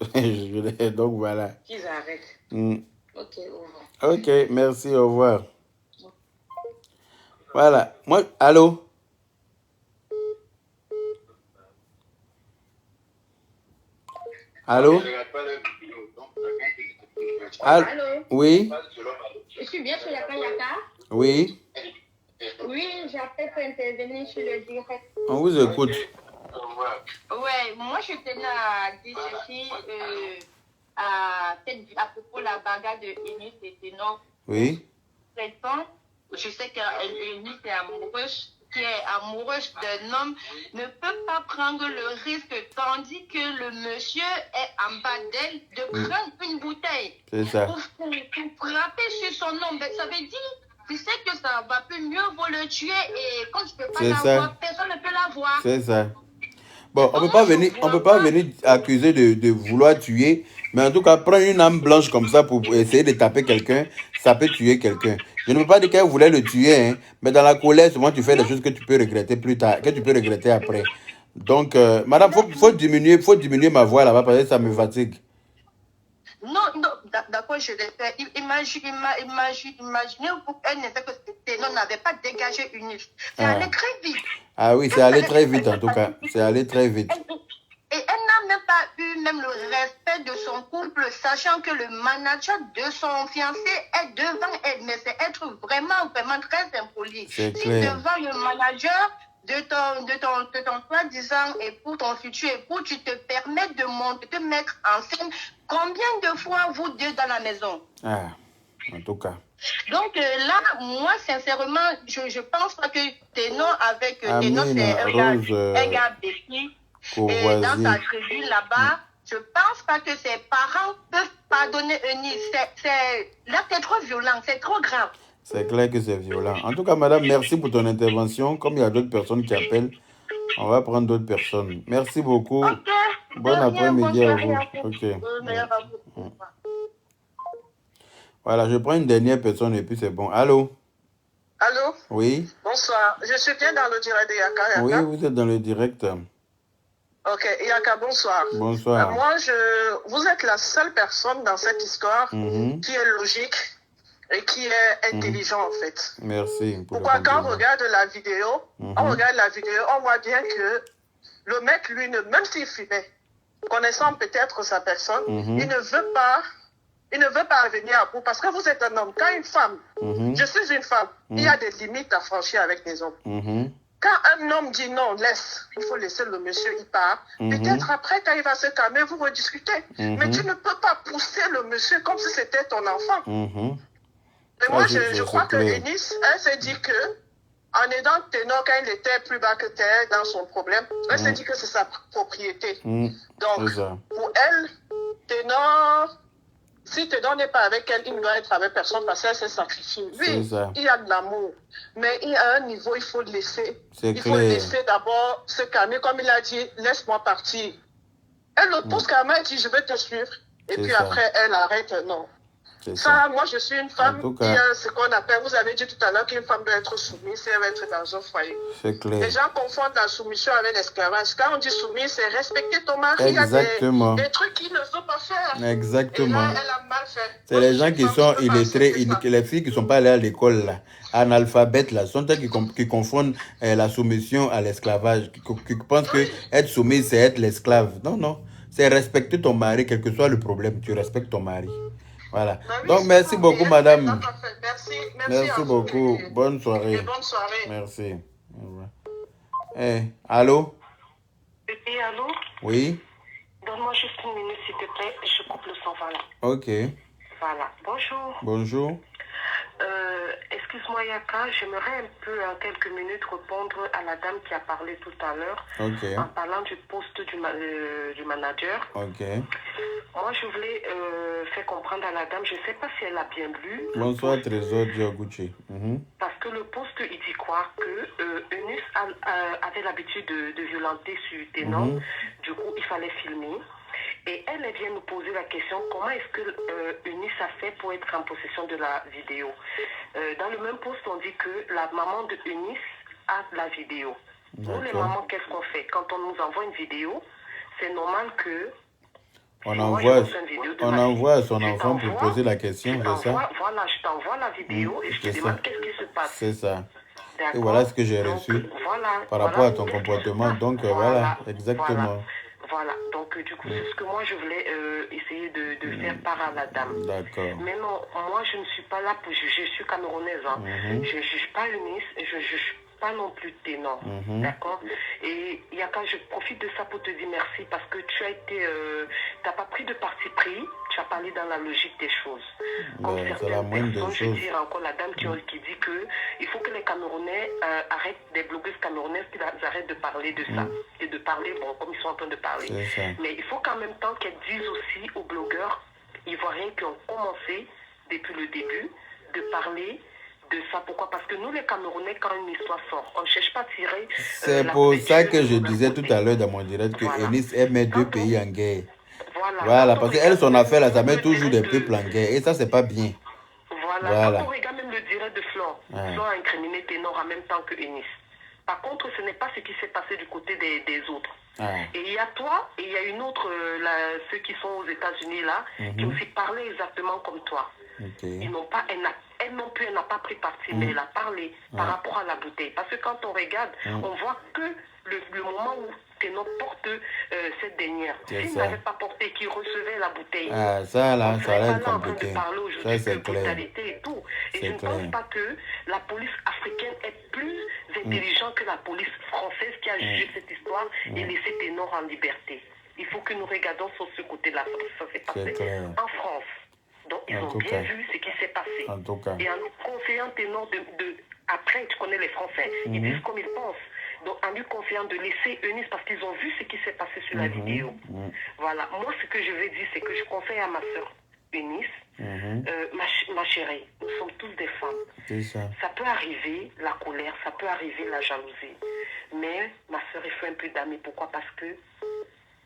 Donc, voilà. Qu'ils arrêtent. Ok, au revoir. Ok, merci, au revoir. Voilà. Moi, allô? Allô? Allô? Oui? Je suis bien sur Yaka Yaka? Oui? Oui, j'appelle pour intervenir sur le direct. On vous écoute. Ouais, moi je tenais à dire ceci à propos de la bagarre de Ennis et Ténor. Oui? Je sais qu'Ennis qui est amoureuse d'un homme ne peut pas prendre le risque, tandis que le monsieur est en bas d'elle, de prendre une bouteille pour frapper sur son homme. Ça veut dire, tu sais que ça va plus mieux vaut le tuer et quand tu ne peux pas la voir, personne ne peut la voir. C'est ça. Bon, on ne peut pas venir accuser de vouloir tuer, mais en tout cas, prendre une âme blanche comme ça pour essayer de taper quelqu'un, ça peut tuer quelqu'un. Je ne veux pas dire qu'elle voulait le tuer, hein, mais dans la colère, souvent tu fais des choses que tu peux regretter plus tard, que tu peux regretter après. Donc, madame, faut diminuer ma voix là-bas parce que ça me fatigue. Non, d'accord, je l'ai fait. Imaginez-vous un effet que Ténor n'avait pas dégagé Eunice. C'est allé très vite. Ah oui, c'est allé très vite en tout cas. C'est allé très vite. Et elle n'a même pas eu même le respect de son couple, sachant que le manager de son fiancé est devant elle. Mais c'est être vraiment très impoli. Si devant le manager de ton soi-disant époux, ton futur époux, tu te permets de te mettre en scène, combien de fois vous deux dans la maison? Ah, en tout cas. Donc là, moi, sincèrement, je pense pas que Ténor avec Ténor, c'est un gars béni. Et dans sa tribu là-bas, je pense pas que ses parents peuvent pardonner Eunice. Là, c'est trop violent, c'est trop grave. C'est clair que c'est violent. En tout cas, madame, merci pour ton intervention. Comme il y a d'autres personnes qui appellent, on va prendre d'autres personnes. Merci beaucoup. Okay. Bon après-midi à vous. Ok. Voilà, je prends une dernière personne et puis c'est bon. Allô? Allô? Oui? Bonsoir. Je suis bien dans le direct de Yaka. Oui, vous êtes dans le direct. Ok, Yaka, bonsoir. Bonsoir. Vous êtes la seule personne dans cette histoire qui est logique et qui est intelligent en fait. Merci. Pourquoi quand on regarde la vidéo, on voit bien que le mec, lui, même s'il fumait, connaissant peut-être sa personne, il ne veut pas revenir à bout parce que vous êtes un homme. Quand une femme, je suis une femme, il y a des limites à franchir avec les hommes. Quand un homme dit non, il faut laisser le monsieur, il part. Peut-être après, quand il va se calmer, vous rediscutez. Mais tu ne peux pas pousser le monsieur comme si c'était ton enfant. Et moi, je crois que Eunice, elle s'est dit que, en aidant Ténor quand il était plus bas que terre dans son problème, elle s'est dit que c'est sa propriété. Donc, pour elle, Ténor, si Ténor n'est pas avec elle, il ne doit être avec personne parce qu'elle s'est sacrifiée. Lui, il y a de l'amour. Mais à un niveau, il faut le laisser. Il faut le laisser d'abord se calmer. Comme il a dit, laisse-moi partir. Elle le pousse quand même, elle dit, je vais te suivre. Et puis après, elle arrête. Non. Ça, moi, je suis une femme qui a ce qu'on appelle, vous avez dit tout à l'heure qu'une femme doit être soumise si elle va être dans un foyer. C'est clair. Les gens confondent la soumission avec l'esclavage. Quand on dit soumise, c'est respecter ton mari. Exactement. Il y a des trucs qu'il ne faut pas faire. Exactement. Et là, elle a mal fait. C'est les gens qui sont illettrés, les filles qui ne sont pas allées à l'école, là, analphabètes, là, sont elles qui confondent la soumission à l'esclavage, qui pensent que être soumise, c'est être l'esclave. Non, non. C'est respecter ton mari, quel que soit le problème, tu respectes ton mari. Voilà. Donc, merci beaucoup, madame. Merci beaucoup. Bonne soirée. Bonne soirée. Merci. Allô? Oui, allô? Oui? Donne-moi juste une minute, s'il te plaît. Je coupe le son, voilà. Ok. Voilà. Bonjour. Bonjour. Excuse-moi, Yaka, j'aimerais un peu, en quelques minutes, répondre à la dame qui a parlé tout à l'heure en parlant du poste du manager. Ok. Moi, je voulais faire comprendre à la dame, je ne sais pas si elle a bien lu. Bonsoir, Trésor Dioguchi. Parce que le poste, il dit quoi? Que Eunice avait l'habitude de violenter sur Ténor. Du coup, il fallait filmer. Et elle vient nous poser la question, comment est-ce que Eunice a fait pour être en possession de la vidéo? Dans le même post, on dit que la maman de Eunice a la vidéo. Nous, les mamans, qu'est-ce qu'on fait? Quand on nous envoie une vidéo, c'est normal que... On envoie à son enfant pour poser la question, c'est ça? Voilà, je t'envoie la vidéo et je te demande qu'est-ce qui se passe. C'est ça. Et voilà ce que j'ai reçu par rapport à ton comportement. Donc, voilà, exactement. Voilà, donc du coup, c'est ce que moi je voulais essayer de faire part à la dame. D'accord. Mais non, moi je ne suis pas là pour juger, je suis camerounaise. Je ne juge pas Eunice et je ne juge pas non plus Ténor. D'accord? Et Yaka, je profite de ça pour te dire merci parce que tu n'as pas pris de parti pris, tu as parlé dans la logique des choses. Comme certaines personnes, je dis encore la dame qui dit que il faut que les Camerounais arrêtent, des blogueuses camerounaises qui arrêtent de parler de ça. Et de parler, bon, comme ils sont en train de parler. Mais il faut qu'en même temps qu'elles disent aussi aux blogueurs ivoiriens qui ont commencé depuis le début de parler de ça. Pourquoi? Parce que nous, les Camerounais, quand une histoire sort, on ne cherche pas à tirer... C'est pour ça que je disais tout à l'heure dans mon direct que Eunice met deux pays en guerre. Voilà, parce qu'elle, son affaire, là, ça met toujours des peuples en guerre. Et ça, c'est pas bien. Voilà. Quand on regarde même le direct de Flore, Flore a incriminé Ténor en même temps que Eunice. Par contre, ce n'est pas ce qui s'est passé du côté des autres. Et il y a toi, et il y a une autre, ceux qui sont aux États-Unis là, qui aussi parlaient exactement comme toi. Ils n'ont pas, elle non plus, elle n'a pas pris parti, mais elle a parlé par rapport à la bouteille. Parce que quand on regarde, on voit que le moment où Ténor porte cette dernière, s'il n'avait pas porté, qu'il recevait la bouteille, ça là, ça va être compliqué. Ça c'est clair. Et tout. Et je ne pense pas que la police africaine est plus intelligente que la police française qui a jugé cette histoire et laissé Ténor en liberté. Il faut que nous regardions sur ce côté-là. Ça s'est passé en France. Donc ils ont bien vu ce qui s'est passé. En tout cas. Et en nous conseillant Ténor après, tu connais les Français, ils disent comme ils pensent. Donc, en lui conseillant de laisser Eunice, parce qu'ils ont vu ce qui s'est passé sur la vidéo. Voilà. Moi, ce que je veux dire, c'est que je conseille à ma soeur Eunice, ma chérie, nous sommes tous des femmes. Ça peut arriver, la colère, ça peut arriver, la jalousie. Mais, ma soeur, il faut un peu d'amis. Pourquoi? Parce que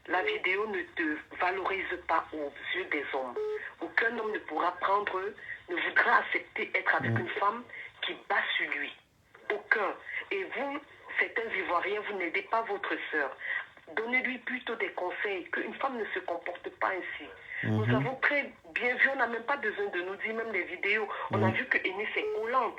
la vidéo ne te valorise pas aux yeux des hommes. Aucun homme ne pourra ne voudra accepter être avec une femme qui bat sur lui. Aucun. Et vous, certains Ivoiriens, vous n'aidez pas votre sœur. Donnez-lui plutôt des conseils, qu'une femme ne se comporte pas ainsi. Nous avons très bien vu, on n'a même pas besoin de nous dire, même les vidéos, on a vu que Eunice est collante.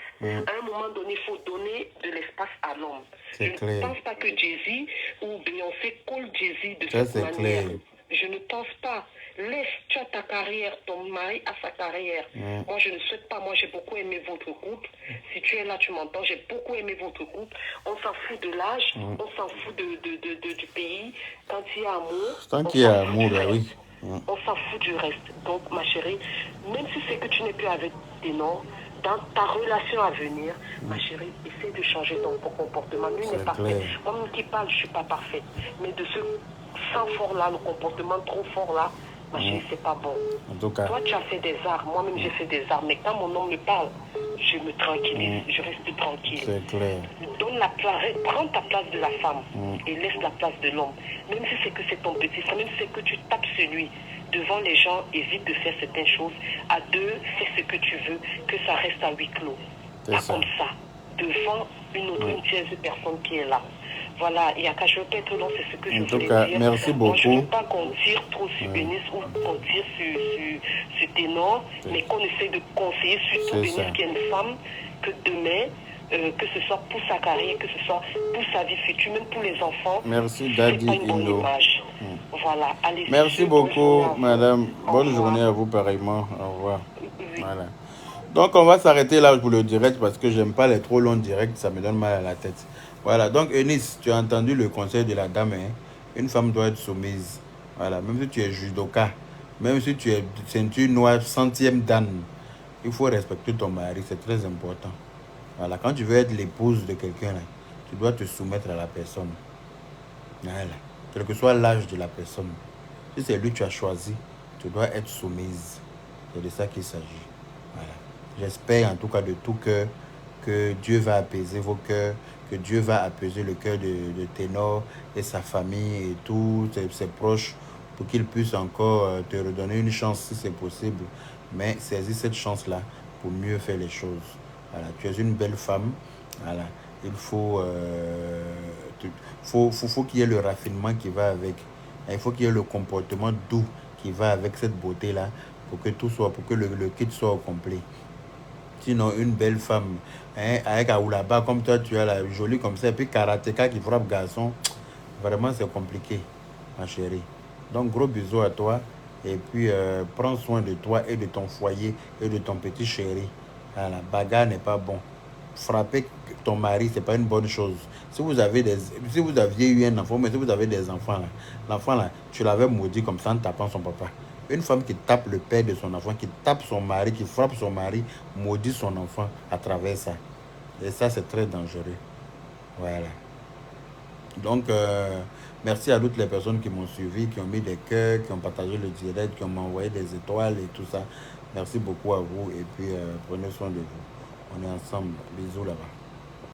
À un moment donné, il faut donner de l'espace à l'homme. Je ne pense pas que Jay-Z ou Beyoncé colle Jay-Z de cette manière. Je ne pense pas. Laisse, tu as ta carrière, ton mari a sa carrière. Moi, je ne souhaite pas. Moi, j'ai beaucoup aimé votre couple. Si tu es là, tu m'entends. J'ai beaucoup aimé votre couple. On s'en fout de l'âge. On s'en fout du pays. Quand il y a amour. Tant qu'il y a amour, oui. On s'en fout du reste. Donc, ma chérie, même si c'est que tu n'es plus avec Ténor, dans ta relation à venir, ma chérie, essaie de changer ton comportement. Lui n'est pas parfait. Moi-même qui parle, je ne suis pas parfaite. Mais de ce sang fort là, le comportement trop fort là, ma chérie, c'est pas bon. En tout cas. Toi, tu as fait des arts. Moi-même, j'ai fait des arts. Mais quand mon homme me parle, je me tranquillise. Je reste tranquille. C'est clair. Donne la place, prends ta place de la femme et laisse la place de l'homme. Même si c'est que c'est ton petit frère, même si c'est que tu tapes sur lui. Devant les gens, évite de faire certaines choses. À deux, fais ce que tu veux, que ça reste à huis clos. Pas comme ça. Devant une tierce personne qui est là. Voilà, il y a qu'à je être long, c'est ce que je voulais dire. Merci beaucoup. Moi, je ne veux pas qu'on tire trop sur Eunice ou qu'on tire sur Ténor, mais qu'on essaie de conseiller surtout Eunice qui est une femme, que demain, que ce soit pour sa carrière, que ce soit pour sa vie future, même pour les enfants. Merci, Daddy Indo. Voilà, allez. Merci beaucoup, madame. Bonne journée à vous, pareillement. Au revoir. Voilà. Donc, on va s'arrêter là pour le direct parce que j'aime pas les trop longs directs, ça me donne mal à la tête. Voilà, donc Eunice, tu as entendu le conseil de la dame, hein? Une femme doit être soumise. Voilà, même si tu es judoka, même si tu es ceinture noire, 100e dan, il faut respecter ton mari, c'est très important. Voilà, quand tu veux être l'épouse de quelqu'un, tu dois te soumettre à la personne. Voilà, quel que soit l'âge de la personne. Si c'est lui que tu as choisi, tu dois être soumise. C'est de ça qu'il s'agit. Voilà. J'espère en tout cas de tout cœur que Dieu va apaiser vos cœurs, que Dieu va apaiser le cœur de Ténor et sa famille et tous ses proches pour qu'ils puissent encore te redonner une chance si c'est possible. Mais saisis cette chance-là pour mieux faire les choses. Voilà, tu es une belle femme. Voilà, il faut qu'il y ait le raffinement qui va avec. Il faut qu'il y ait le comportement doux qui va avec cette beauté-là pour que tout soit, pour que le kit soit au complet. Sinon, une belle femme, hein, avec Aoulaba, comme toi, tu as la jolie comme ça, et puis karatéka qui frappe garçon, vraiment c'est compliqué, ma chérie. Donc, gros bisous à toi, et puis prends soin de toi et de ton foyer et de ton petit chéri. Voilà, bagarre n'est pas bon. Frapper ton mari, c'est pas une bonne chose. Si vous aviez eu un enfant, mais si vous avez des enfants, l'enfant là, tu l'avais maudit comme ça en tapant son papa. Une femme qui tape le père de son enfant, qui tape son mari, qui frappe son mari, maudit son enfant à travers ça. Et ça, c'est très dangereux. Voilà. Donc, merci à toutes les personnes qui m'ont suivi, qui ont mis des cœurs, qui ont partagé le direct, qui ont envoyé des étoiles et tout ça. Merci beaucoup à vous et puis prenez soin de vous. On est ensemble. Bisous là-bas.